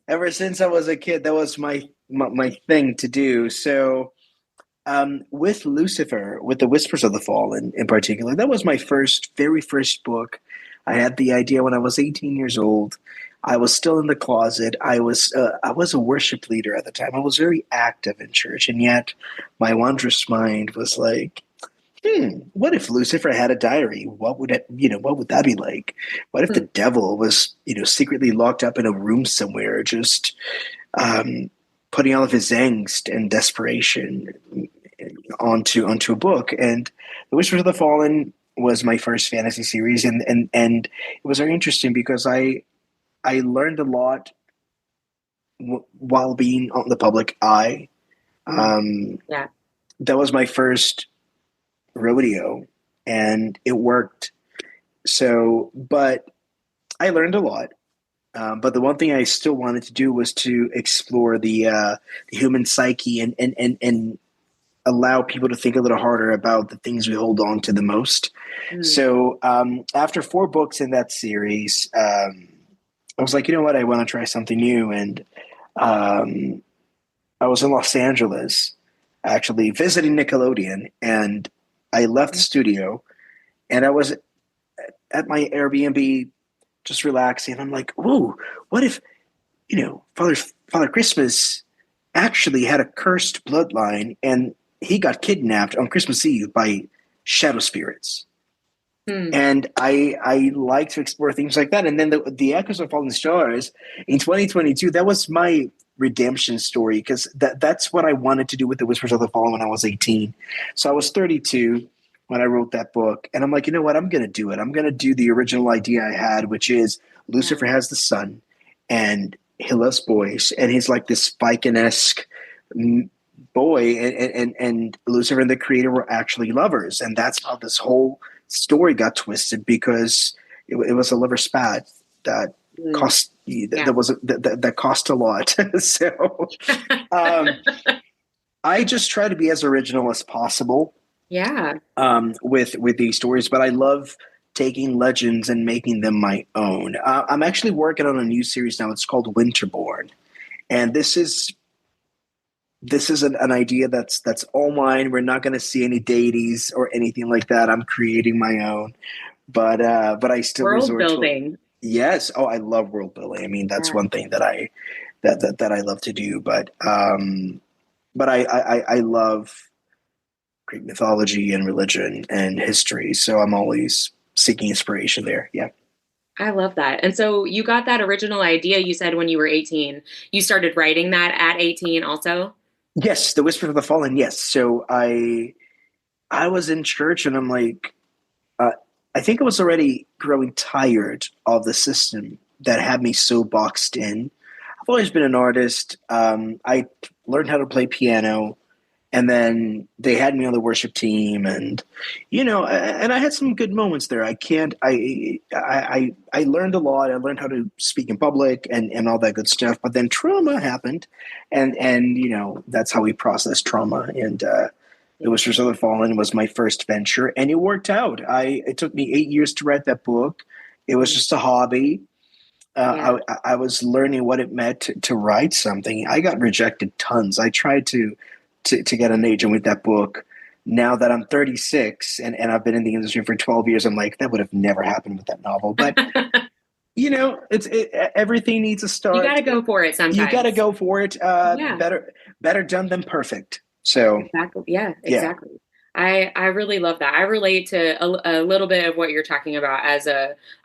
Ever since I was a kid, that was my thing to do. So with Lucifer, with the Whispers of the Fallen in particular, that was my very first book. I had the idea when I was 18 years old. I was still in the closet. I was a worship leader at the time. I was very active in church, and yet my wondrous mind was like, what if Lucifer had a diary? What would that be like? What if the devil was, secretly locked up in a room somewhere, just um, putting all of his angst and desperation onto a book? And The Whispers of the Fallen was my first fantasy series, and it was very interesting because I learned a lot while being on the public eye. Yeah. That was my first rodeo, and it worked. So, but I learned a lot. But the one thing I still wanted to do was to explore the human psyche, and allow people to think a little harder about the things we hold on to the most. Mm. So after 4 books in that series, I was like, you know what, I want to try something new. And um, I was in Los Angeles actually visiting Nickelodeon, and I left the studio, and I was at my Airbnb just relaxing. I'm like, "Ooh, what if Father Christmas actually had a cursed bloodline, and he got kidnapped on Christmas Eve by shadow spirits?" Hmm. And I like to explore things like that. And then the Echoes of Fallen Stars in 2022, that was my redemption story, because that's what I wanted to do with The Whispers of the Fallen when I was 18. So I was 32 when I wrote that book, and I'm like, you know what, I'm going to do it. I'm going to do the original idea I had, which is Lucifer has the sun, and he loves boys, and he's like this Viking-esque boy, and Lucifer and the creator were actually lovers. And that's how this whole story got twisted, because it was a liver spat that Mm. cost Yeah. that cost a lot. So um, I just try to be as original as possible Yeah. with these stories, but I love taking legends and making them my own. I'm actually working on a new series now. It's called Winterborn, and this is an idea that's all mine. We're not going to see any deities or anything like that. I'm creating my own, but I still World resort to it. building. Yes. Oh, I love world building. I mean, that's Yeah. one thing that I love to do. But I love Greek mythology and religion and history, so I'm always seeking inspiration there. Yeah. I love that. And so you got that original idea, you said, when you were 18. You started writing that at 18 also? Yes, The Whisper of the Fallen. Yes. So I was in church, and I'm like, uh, I think I was already growing tired of the system that had me so boxed in. I've always been an artist. I learned how to play piano, and then they had me on the worship team, and and I had some good moments there. I learned a lot. I learned how to speak in public and all that good stuff. But then trauma happened, and that's how we process trauma. And The Whispers of the Fallen was my first venture, and it worked out. It took me 8 years to write that book. It was just a hobby. Yeah. I was learning what it meant to write something. I got rejected tons. I tried to get an agent with that book. now that I'm 36 and I've been in the industry for 12 years, I'm like, that would have never happened with that novel. But everything needs a start. You got to go for it sometimes. You got to go for it. Better done than perfect. So exactly. Yeah, exactly. Yeah. I really love that. I relate to a little bit of what you're talking about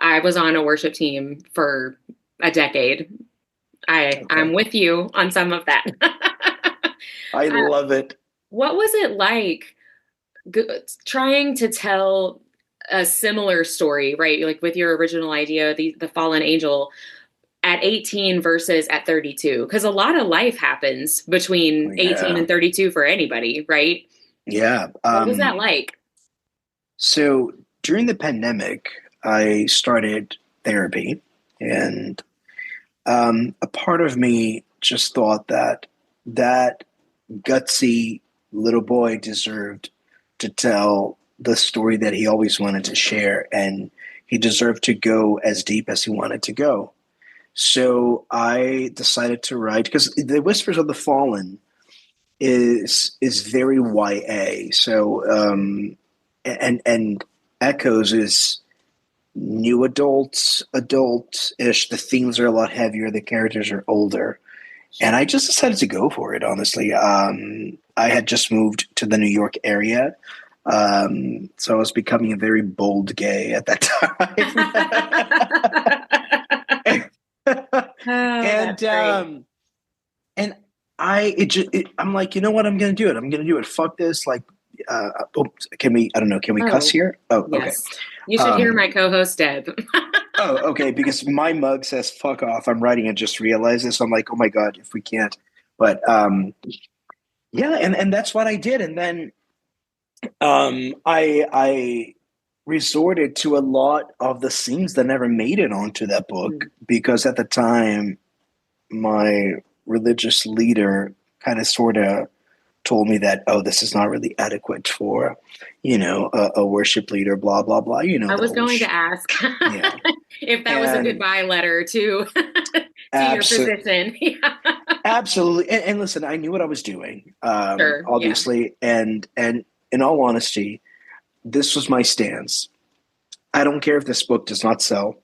I was on a worship team for a decade. I'm with you on some of that. I love it. What was it like trying to tell a similar story, right? Like with your original idea, the fallen angel, at 18 versus at 32? Because a lot of life happens between 18 and 32 for anybody, right? Yeah. What was that like? So during the pandemic, I started therapy, and a part of me just thought that gutsy little boy deserved to tell the story that he always wanted to share, and he deserved to go as deep as he wanted to go. So I decided to write, because The Whispers of the Fallen is very YA. So and Echoes is new adult-ish. The themes are a lot heavier. The characters are older. And I just decided to go for it, honestly. I had just moved to the New York area. So I was becoming a very bold gay at that time. And I'm like, you know what? I'm going to do it. I'm going to do it. Fuck this. Like, can we cuss here? Oh, yes. Okay. You should hear my co-host, Deb. Oh, okay. Because my mug says fuck off. I'm writing and just realized this. So I'm like, oh my God, if we can't. But, yeah. And that's what I did. And then, I resorted to a lot of the scenes that never made it onto that book, because at the time my religious leader kind of sort of told me that, this is not really adequate for, a worship leader, blah, blah, blah. I was going to ask if that was a goodbye letter to your position. Absolutely. And listen, I knew what I was doing, obviously. Yeah. And in all honesty, this was my stance. I don't care if this book does not sell.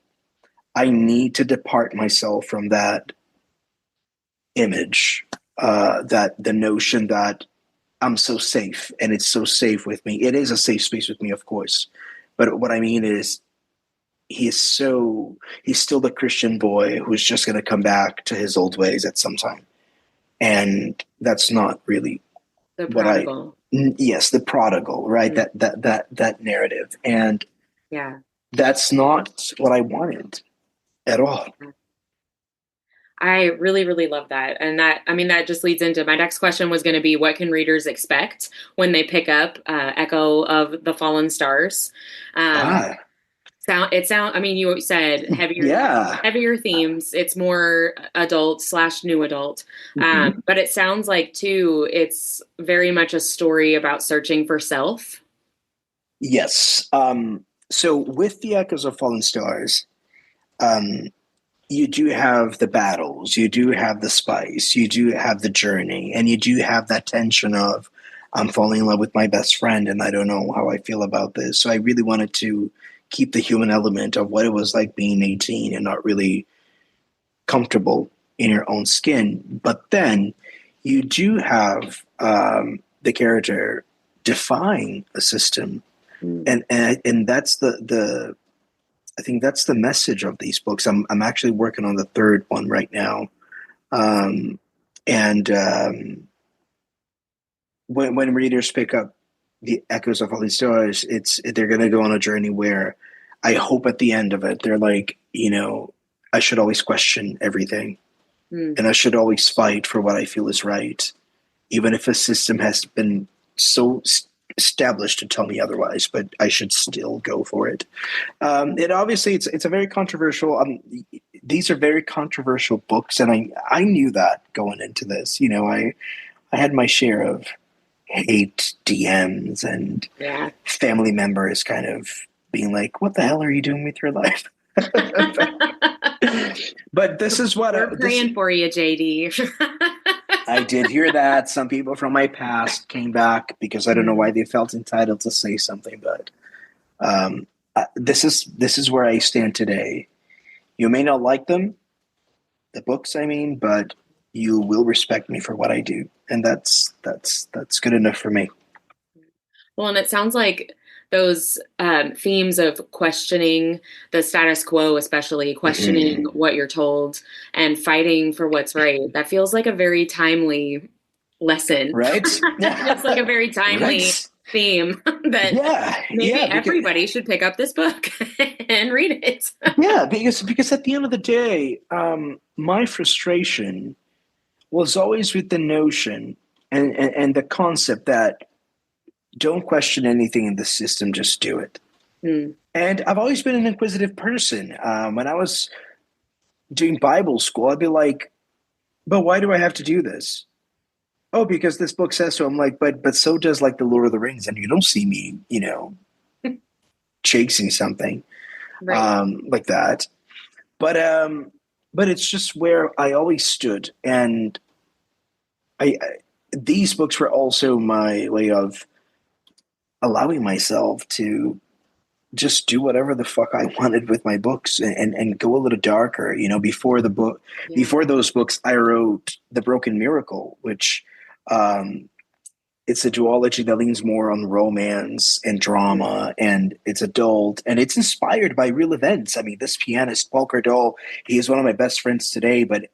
I need to depart myself from that image, that the notion that I'm so safe and it's so safe with me. It is a safe space with me, of course. But what I mean is he's still the Christian boy who's just going to come back to his old ways at some time. And that's not really the prodigal. Yes, the prodigal, right? Mm-hmm. That narrative. And that's not what I wanted at all. I really, really love that. And that just leads into my next question was going to be, what can readers expect when they pick up Echo of the Fallen Stars? You said heavier themes. It's more adult / new adult. Mm-hmm. But it sounds like too, it's very much a story about searching for self. Yes. So with the Echoes of Fallen Stars, you do have the battles, you do have the spice, you do have the journey, and you do have that tension of, I'm falling in love with my best friend and I don't know how I feel about this. So I really wanted to keep the human element of what it was like being 18 and not really comfortable in your own skin. But then you do have the character defying a system. And that's I think that's the message of these books. I'm actually working on the third one right now. When readers pick up the Echoes of Fallen Stars, they're going to go on a journey where I hope at the end of it, they're like, I should always question everything. And I should always fight for what I feel is right, even if a system has been so established to tell me otherwise, but I should still go for it. It's a very controversial, these are very controversial books. And I knew that going into this, I had my share of hate DMs and family members kind of being like, what the hell are you doing with your life? But this is what we're praying for you, JD. I did hear that. Some people from my past came back because I don't know why they felt entitled to say something, but this is where I stand today. You may not like them, the books, I mean, but you will respect me for what I do, and that's good enough for me. Well, and it sounds like those themes of questioning the status quo, especially questioning what you're told and fighting for what's right. That feels like a very timely lesson, right? It's like a very timely theme that maybe everybody should pick up this book and read it. because at the end of the day, my frustration was always with the notion and the concept that don't question anything in the system, just do it. And I've always been an inquisitive person. When I was doing Bible school, I'd be like, but why do I have to do this? Oh, because this book says so. I'm like, but so does like the Lord of the Rings, and you don't see me, chasing something like that. But it's just where I always stood, and these books were also my way of allowing myself to just do whatever the fuck I wanted with my books and go a little darker. Before those books, I wrote The Broken Miracle, which it's a duology that leans more on romance and drama, and it's adult, and it's inspired by real events. I mean, this pianist, Paul Cardall, he is one of my best friends today, but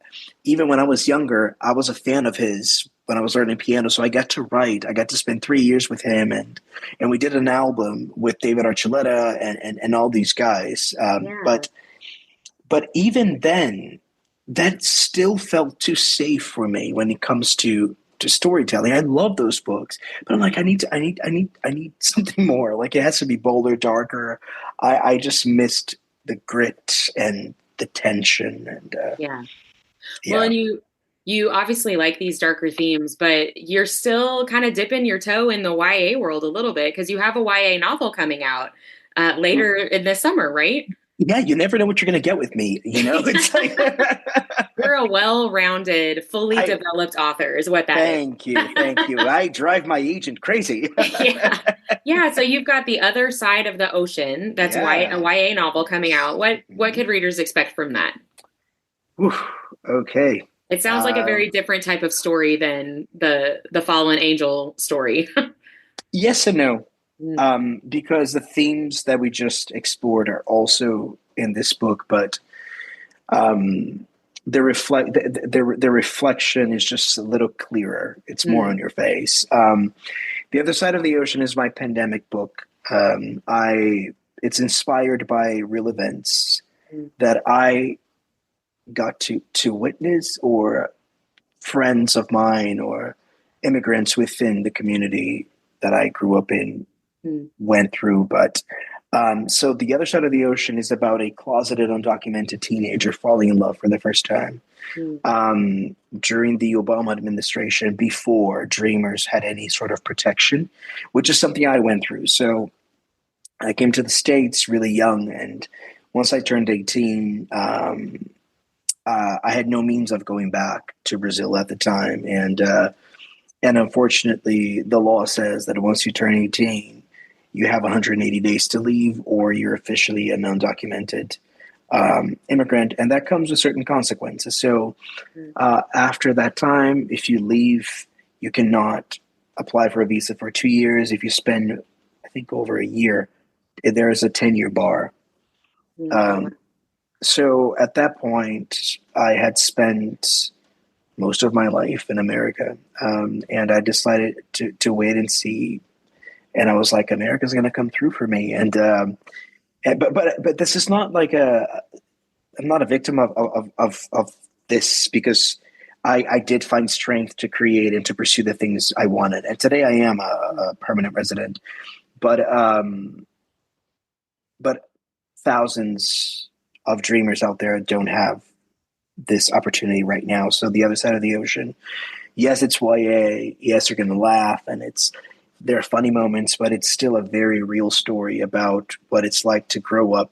even when I was younger, I was a fan of his when I was learning piano, so I got to write. I got to spend 3 years with him, and we did an album with David Archuleta and all these guys. But even then, that still felt too safe for me when it comes to storytelling. I love those books, but I'm like, I need something more. Like, it has to be bolder, darker. I just missed the grit and the tension and Well, and you obviously like these darker themes, but you're still kind of dipping your toe in the YA world a little bit because you have a YA novel coming out later in the summer, right? Yeah, you never know what you're going to get with me. It's like you're a well-rounded, fully developed author is what that is. Thank you. I drive my agent crazy. Yeah. So you've got The Other Side of the Ocean. That's a YA novel coming out. What could readers expect from that? Okay. It sounds like a very different type of story than the Fallen Angel story. Yes and no. Because the themes that we just explored are also in this book, but the reflection is just a little clearer. It's more on your face. The Other Side of the Ocean is my pandemic book. It's inspired by real events that I got to witness, or friends of mine or immigrants within the community that I grew up in went through. But so The Other Side of the Ocean is about a closeted, undocumented teenager falling in love for the first time during the Obama administration, before Dreamers had any sort of protection, which is something I went through. So I came to the States really young, and once I turned 18, I had no means of going back to Brazil at the time. And unfortunately, the law says that once you turn 18, you have 180 days to leave, or you're officially an undocumented immigrant. And that comes with certain consequences. So after that time, if you leave, you cannot apply for a visa for 2 years. If you spend, I think, over a year, there is a 10-year bar. So at that point, I had spent most of my life in America, and I decided to wait and see. And I was like, America's going to come through for me. And but this is not like I'm not a victim of this, because I did find strength to create and to pursue the things I wanted. And today I am a permanent resident, but thousands of dreamers out there don't have this opportunity right now. So The Other Side of the Ocean, yes, it's YA. Yes, you're going to laugh, and there are funny moments, but it's still a very real story about what it's like to grow up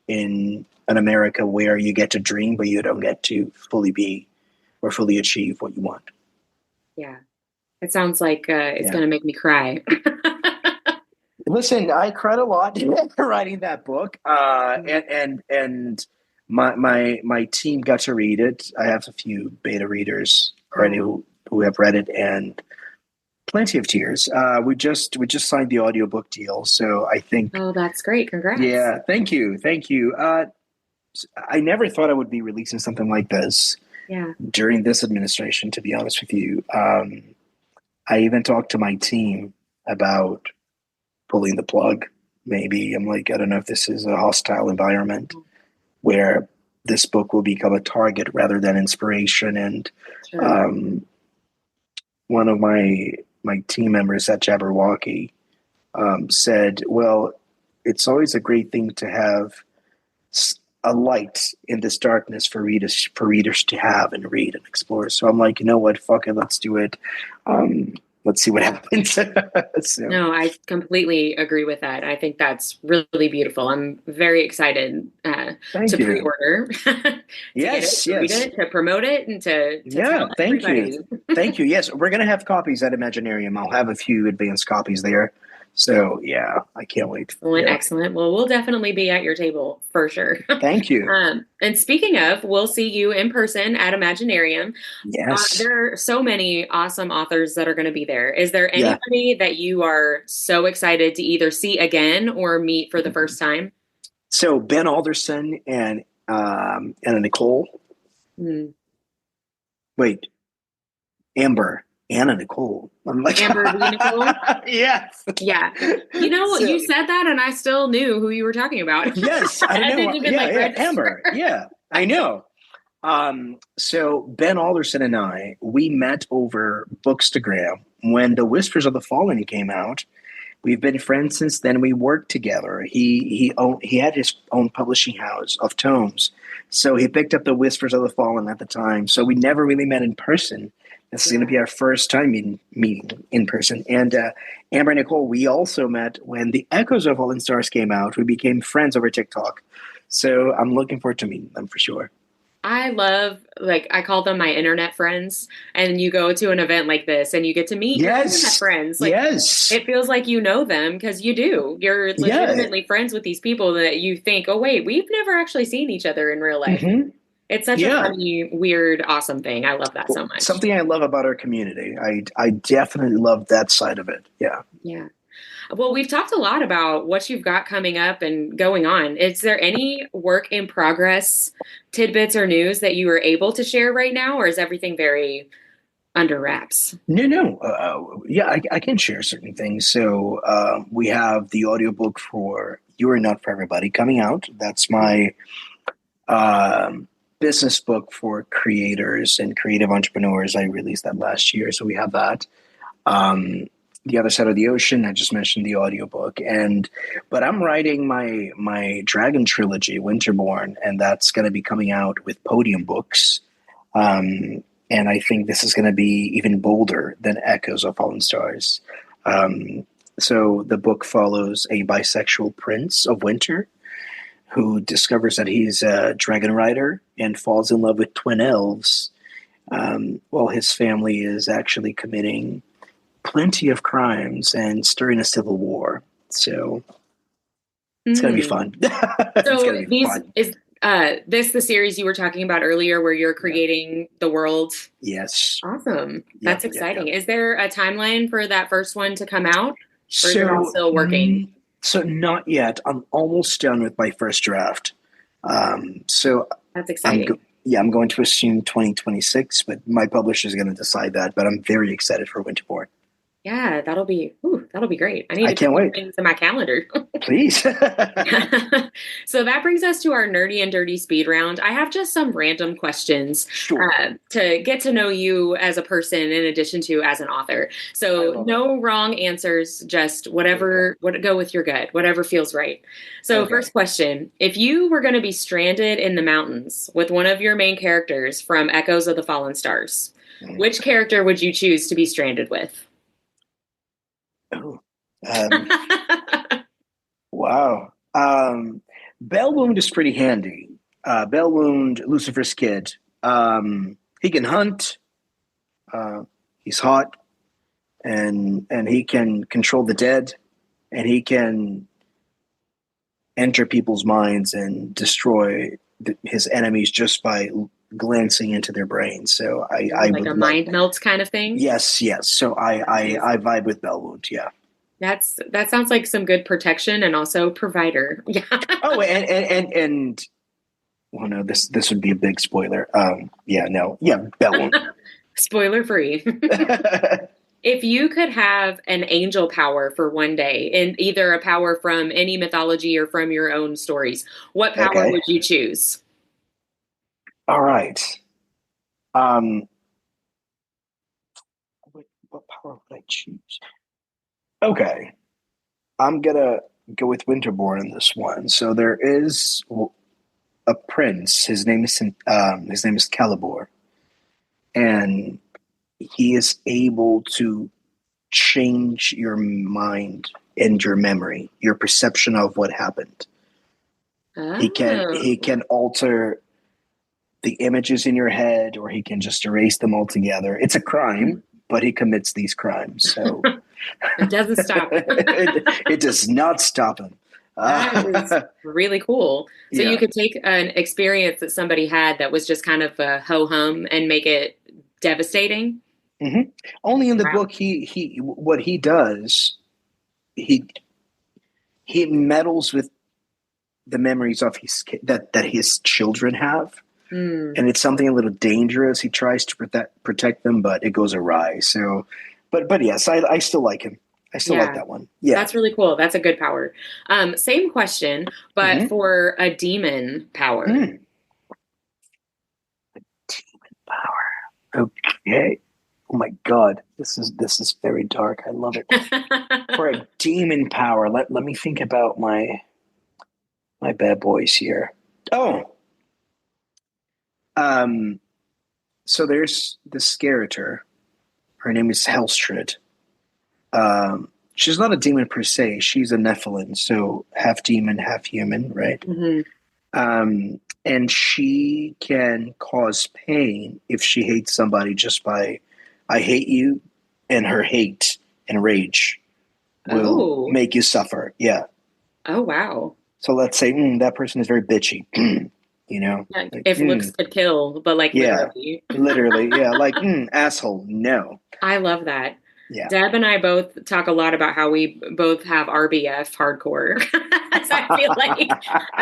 in an America where you get to dream, but you don't get to fully be or fully achieve what you want. Yeah. It sounds like it's going to make me cry. Listen, I cried a lot writing that book, and my team got to read it. I have a few beta readers already who have read it, and plenty of tears. We just signed the audiobook deal, so I think. Oh, that's great! Congrats. Yeah, thank you. I never thought I would be releasing something like this. Yeah. During this administration, to be honest with you, I even talked to my team about pulling the plug. Maybe I'm like, I don't know if this is a hostile environment where this book will become a target rather than inspiration. And one of my team members at Jabberwocky said, well, it's always a great thing to have a light in this darkness for readers to have and read and explore. So I'm like, you know what? Fuck it. Let's do it. Let's see what happens. So. No, I completely agree with that. I think that's really beautiful. I'm very excited to pre-order. Yes. Read it, to promote it, and to tell thank everybody. you. Thank you. Yes, we're going to have copies at Imaginarium. I'll have a few advanced copies there. So, yeah, I can't wait. Excellent. Well, we'll definitely be at your table for sure. Thank you. And speaking of, we'll see you in person at Imaginarium. Yes. There are so many awesome authors that are going to be there. Is there anybody that you are so excited to either see again or meet for the first time? So, Ben Alderson and Anna Nicole. Wait, Anna Nicole. I'm like, Amber Nicole? Yes. Yeah. You know, you said that and I still knew who you were talking about. Yes. I know. didn't even Amber. Yeah, I know. So Ben Alderson and I, we met over Bookstagram when The Whispers of the Fallen came out. We've been friends since then. We worked together. He had his own publishing house of tomes. So he picked up The Whispers of the Fallen at the time. So we never really met in person. This is going to be our first time meeting in person. And Amber and Nicole, we also met when The Echoes of Fallen Stars came out. We became friends over TikTok. So I'm looking forward to meeting them for sure. I love, I call them my internet friends. And you go to an event like this and you get to meet your internet friends. It feels like you know them because you do. You're legitimately friends with these people that you think, oh, wait, we've never actually seen each other in real life. Mm-hmm. It's such a funny, weird, awesome thing. I love that so much. Something I love about our community. I definitely love that side of it. Yeah. Yeah. Well, we've talked a lot about what you've got coming up and going on. Is there any work in progress, tidbits or news that you are able to share right now, or is everything very under wraps? No. I can share certain things. So we have the audiobook for You Are Not For Everybody coming out. That's my business book for creators and creative entrepreneurs. I released that last year. So we have that. The Other Side of the Ocean, I just mentioned the audiobook. But I'm writing my Dragon trilogy, Winterborn, and that's going to be coming out with Podium Books. And I think this is going to be even bolder than Echoes of Fallen Stars. So the book follows a bisexual prince of winter who discovers that he's a dragon rider and falls in love with twin elves while his family is actually committing plenty of crimes and stirring a civil war. So it's going to be fun. Is this the series you were talking about earlier where you're creating the world? Yes. Awesome. That's exciting. Is there a timeline for that first one to come out? Or is it all still working? So not yet. I'm almost done with my first draft. So that's exciting. I'm going to assume 2026, but my publisher is going to decide that. But I'm very excited for Winterborn. Yeah, that'll be great. I can't wait. Things in my calendar. Please. So that brings us to our nerdy and dirty speed round. I have just some random questions to get to know you as a person in addition to as an author. So no wrong answers, just go with your gut, whatever feels right. So First question, if you were going to be stranded in the mountains with one of your main characters from Echoes of the Fallen Stars, which character would you choose to be stranded with? Wow. Bellwound is pretty handy. Bellwound, Lucifer's kid. He can hunt. He's hot, and he can control the dead, and he can enter people's minds and destroy his enemies just by glancing into their brains. So I like would a mind melt kind of thing. Yes. So I vibe with Bellwood. Yeah. That sounds like some good protection and also provider. Yeah. Oh, and well, no, this would be a big spoiler. Bellwood. Spoiler free. If you could have an angel power for one day, and either a power from any mythology or from your own stories, what power would you choose? All right. What power would I choose? Okay. I'm gonna go with Winterborn in this one. So there is a prince. His name is Calibor, and he is able to change your mind and your memory, your perception of what happened. Oh. He can alter the images in your head, or he can just erase them altogether. It's a crime, but he commits these crimes. So it doesn't stop. It does not stop him. That is really cool. So you could take an experience that somebody had that was just kind of a ho-hum and make it devastating. Mm-hmm. Only in the book, he what he does, he meddles with the memories of that his children have, and it's something a little dangerous. He tries to protect them, but it goes awry. So, but yes, I still like him. I still like that one. Yeah, that's really cool. That's a good power. Same question, but for a demon power. A demon power. Okay. Oh my God, this is very dark. I love it. For a demon power, let me think about my bad boys here. Oh, so there's the Skeletor. Her name is Hellstrid. She's not a demon per se. She's a Nephilim, so half demon, half human, right? Mm-hmm. And she can cause pain if she hates somebody just by I hate you, and her hate and rage will make you suffer. Yeah. Oh, wow. So let's say that person is very bitchy, you know? Yeah, like, if looks could kill, but like literally. Literally, yeah. Like, asshole, no. I love that. Yeah. Deb and I both talk a lot about how we both have RBF hardcore. So I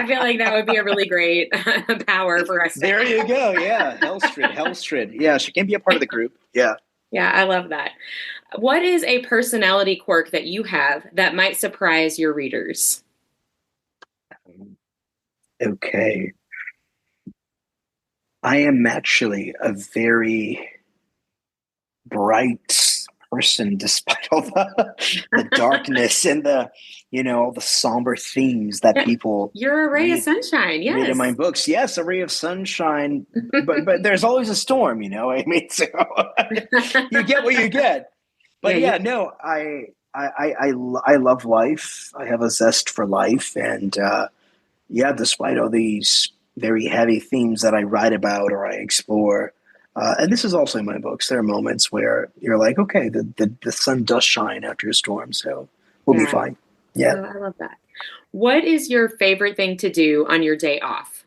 feel like that would be a really great power for us. There you go. Yeah. Hellstrid. Yeah. She can be a part of the group. Yeah. Yeah, I love that. What is a personality quirk that you have that might surprise your readers? Okay. I am actually a very bright person, despite all the darkness and all the somber themes that people. You're a ray of sunshine. Yes. Read in my books. Yes, a ray of sunshine. but there's always a storm. I mean, so you get what you get. But I love life. I have a zest for life, and despite all these very heavy themes that I write about or I explore. And this is also in my books. There are moments where you're like, okay, the sun does shine after a storm, so we'll be fine. Yeah. Oh, I love that. What is your favorite thing to do on your day off?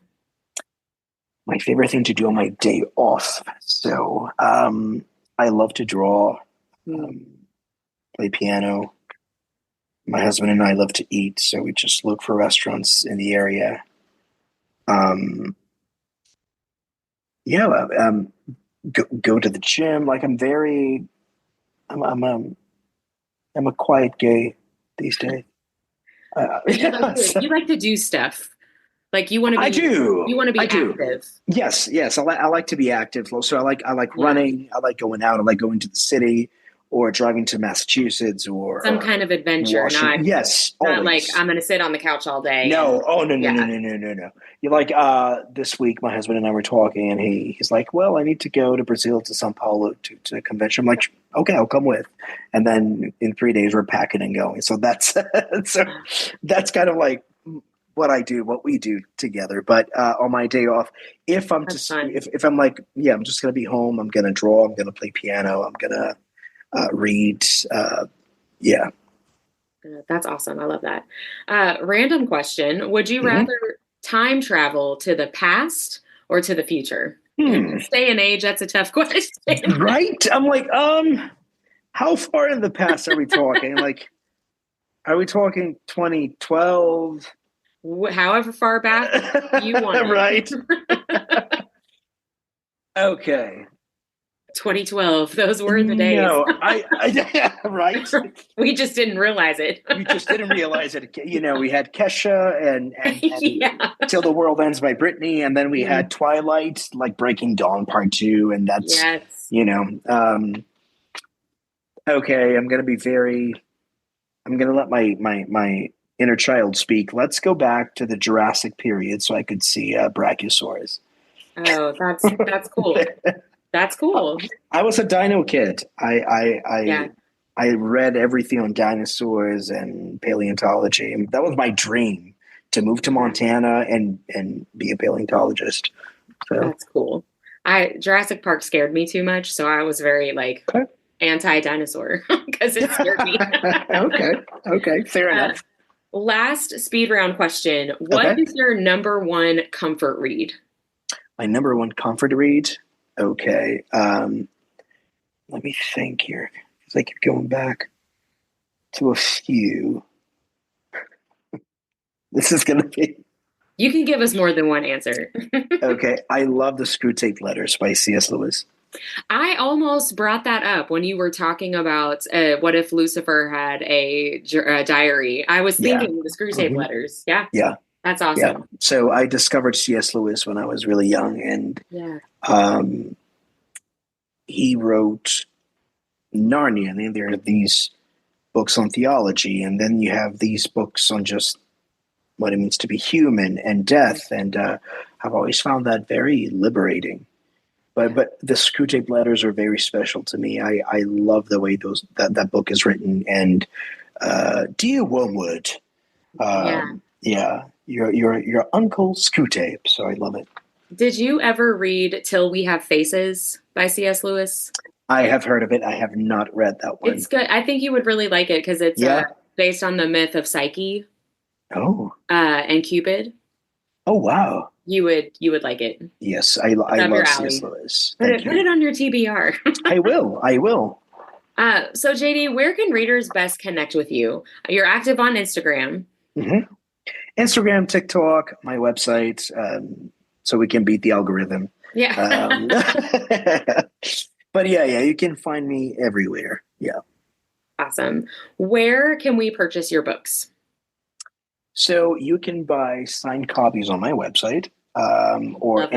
My favorite thing to do on my day off. So I love to draw, play piano. My husband and I love to eat, so we just look for restaurants in the area. Go to the gym. Like I'm a quiet gay these days. You like to do stuff. Like you want to be. I do. You want to be active. Do. Yes. I like to be active. So I like running. I like going out. I like going to the city or driving to Massachusetts or some kind of adventure. Not like I'm going to sit on the couch all day. No. No. You like this week, my husband and I were talking, and he's like, "Well, I need to go to Brazil to São Paulo to a convention." I'm like, "Okay, I'll come with." And then in 3 days, we're packing and going. So that's kind of like what we do together. But on my day off, if I'm That's just fun. if I'm like, yeah, I'm just gonna be home. I'm gonna draw. I'm gonna play piano. I'm gonna read. Yeah. That's awesome. I love that. Random question. Would you rather time travel to the past or to the future? In this day and age, that's a tough question. Right? I'm like, how far in the past are we talking? Like, are we talking 2012? However far back you want it. Right. Okay. 2012. Those were the days. No, I right. We just didn't realize it. We just didn't realize it. You know, we had Kesha and Yeah. Till the World Ends by Britney, and then we had Twilight, like Breaking Dawn Part 2, and that's Yes. you know. Okay, I'm gonna let my inner child speak. Let's go back to the Jurassic period so I could see Brachiosaurus. Oh, that's cool. That's cool. I was a dino kid. I read everything on dinosaurs and paleontology. And that was my dream, to move to Montana and be a paleontologist. So. That's cool. Jurassic Park scared me too much, so I was very anti-dinosaur because it scared me. Okay, fair enough. Last speed round question. What is your number one comfort read? My number one comfort read? Okay. Let me think here. Because I keep going back to a few. This is going to be... You can give us more than one answer. Okay. I love the Screwtape Letters by C.S. Lewis. I almost brought that up when you were talking about what if Lucifer had a diary. I was thinking the Screwtape Letters. Yeah. Yeah. That's awesome. Yeah. So I discovered C.S. Lewis when I was really young, and he wrote Narnia, and then there are these books on theology, and then you have these books on just what it means to be human and death, and I've always found that very liberating. But the Screwtape Letters are very special to me. I love the way that book is written, and dear Wormwood, your Uncle Screwtape. So I love it. Did you ever read Till We Have Faces by C.S. Lewis? I have heard of it. I have not read that one. It's good. I think you would really like it because it's based on the myth of Psyche. Oh. And Cupid. Oh, wow. You would like it. Yes, I love C.S. Lewis. Put it on your TBR. I will. So JD, where can readers best connect with you? You're active on Instagram. Mm-hmm. Instagram, TikTok, my website, so we can beat the algorithm. Yeah. But yeah, you can find me everywhere. Yeah. Awesome. Where can we purchase your books? So you can buy signed copies on my website, or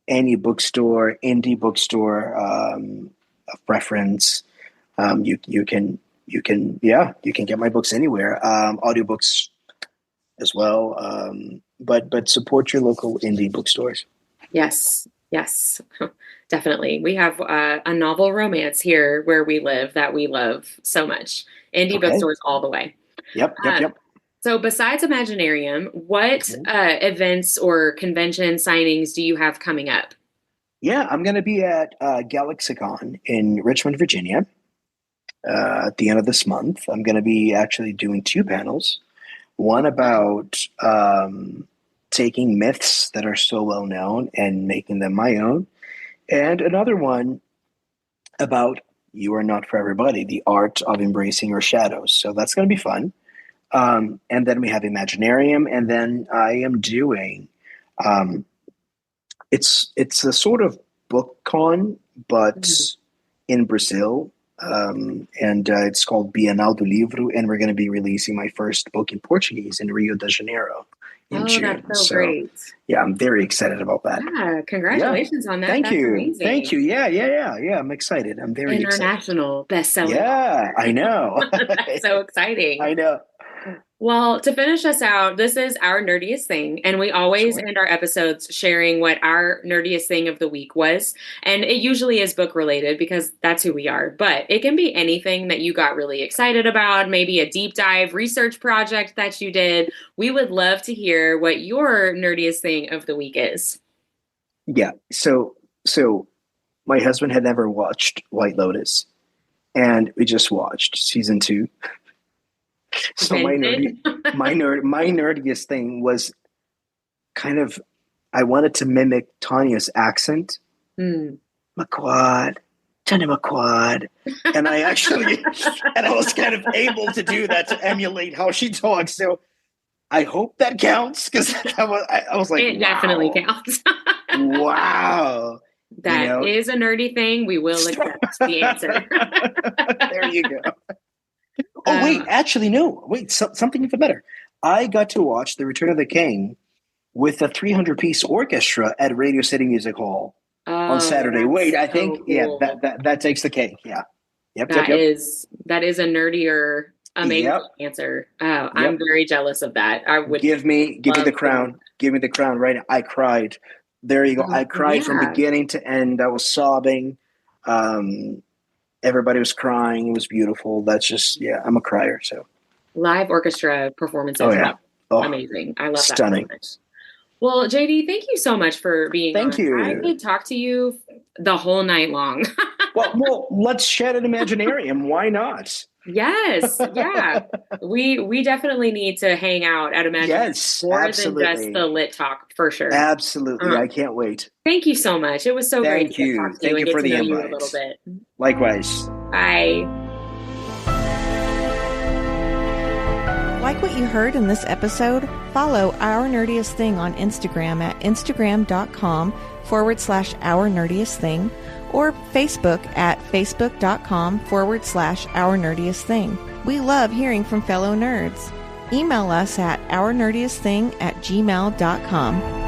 any bookstore, indie bookstore of preference. You can get my books anywhere. Audiobooks as well. But support your local indie bookstores. Yes, definitely. We have a novel romance here where we live that we love so much. Indie bookstores all the way. Yep. So besides Imaginarium, what events or convention signings do you have coming up? Yeah, I'm going to be at Galaxicon in Richmond, Virginia at the end of this month. I'm going to be actually doing 2 panels. One about taking myths that are so well known and making them my own. And another one about You Are Not For Everybody, the art of embracing your shadows. So that's going to be fun. And then we have Imaginarium, and then I am doing it's a sort of book con, but in Brazil, and it's called Bienal do Livro, and we're going to be releasing my first book in Portuguese in Rio de Janeiro in June. That's so great. Yeah, I'm very excited about that. Yeah, congratulations on that. Thank you. Amazing. Thank you. Yeah. I'm excited. I'm very international excited. bestseller. Yeah, I know. That's so exciting. I know. Well, to finish us out, this is our nerdiest thing, and we always end our episodes sharing what our nerdiest thing of the week was. And it usually is book related because that's who we are, but it can be anything that you got really excited about, maybe a deep dive research project that you did. We would love to hear what your nerdiest thing of the week is. Yeah. So my husband had never watched White Lotus, and we just watched season 2. So my nerdiest thing was kind of, I wanted to mimic Tanya's accent. McQuad, Tanya McQuad. And I was kind of able to do that, to emulate how she talks. So I hope that counts, because I was like, it definitely counts. Wow. That is a nerdy thing. We will accept the answer. There you go. Oh, wait, actually, no. Wait, something even better. I got to watch The Return of the King with a 300-piece orchestra at Radio City Music Hall on Saturday. Wait, I think, cool. That takes the cake. Yeah. Yep. That is a nerdier, amazing answer. Oh, I'm very jealous of that. I would give me the crown. Give me the crown right now. I cried. There you go. I cried from beginning to end. I was sobbing. Everybody was crying. It was beautiful. That's just, I'm a crier. So live orchestra performances. Amazing. I love stunning. That so much. Well, JD, thank you so much for being on. Thank you. I could talk to you the whole night long. well, let's chat at Imaginarium. Why not? Yes. Yeah. We definitely need to hang out at Imaginarium. Yes, more absolutely. than just the lit talk, for sure. Absolutely. I can't wait. Thank you so much. It was so great to talk to Thank you you for and get the to know invite. you a little bit. Likewise. Bye. Like what you heard in this episode? Follow Our Nerdiest Thing on Instagram at instagram.com/Our Nerdiest Thing or Facebook at facebook.com/Our Nerdiest Thing. We love hearing from fellow nerds. Email us at ournerdiestthing@gmail.com.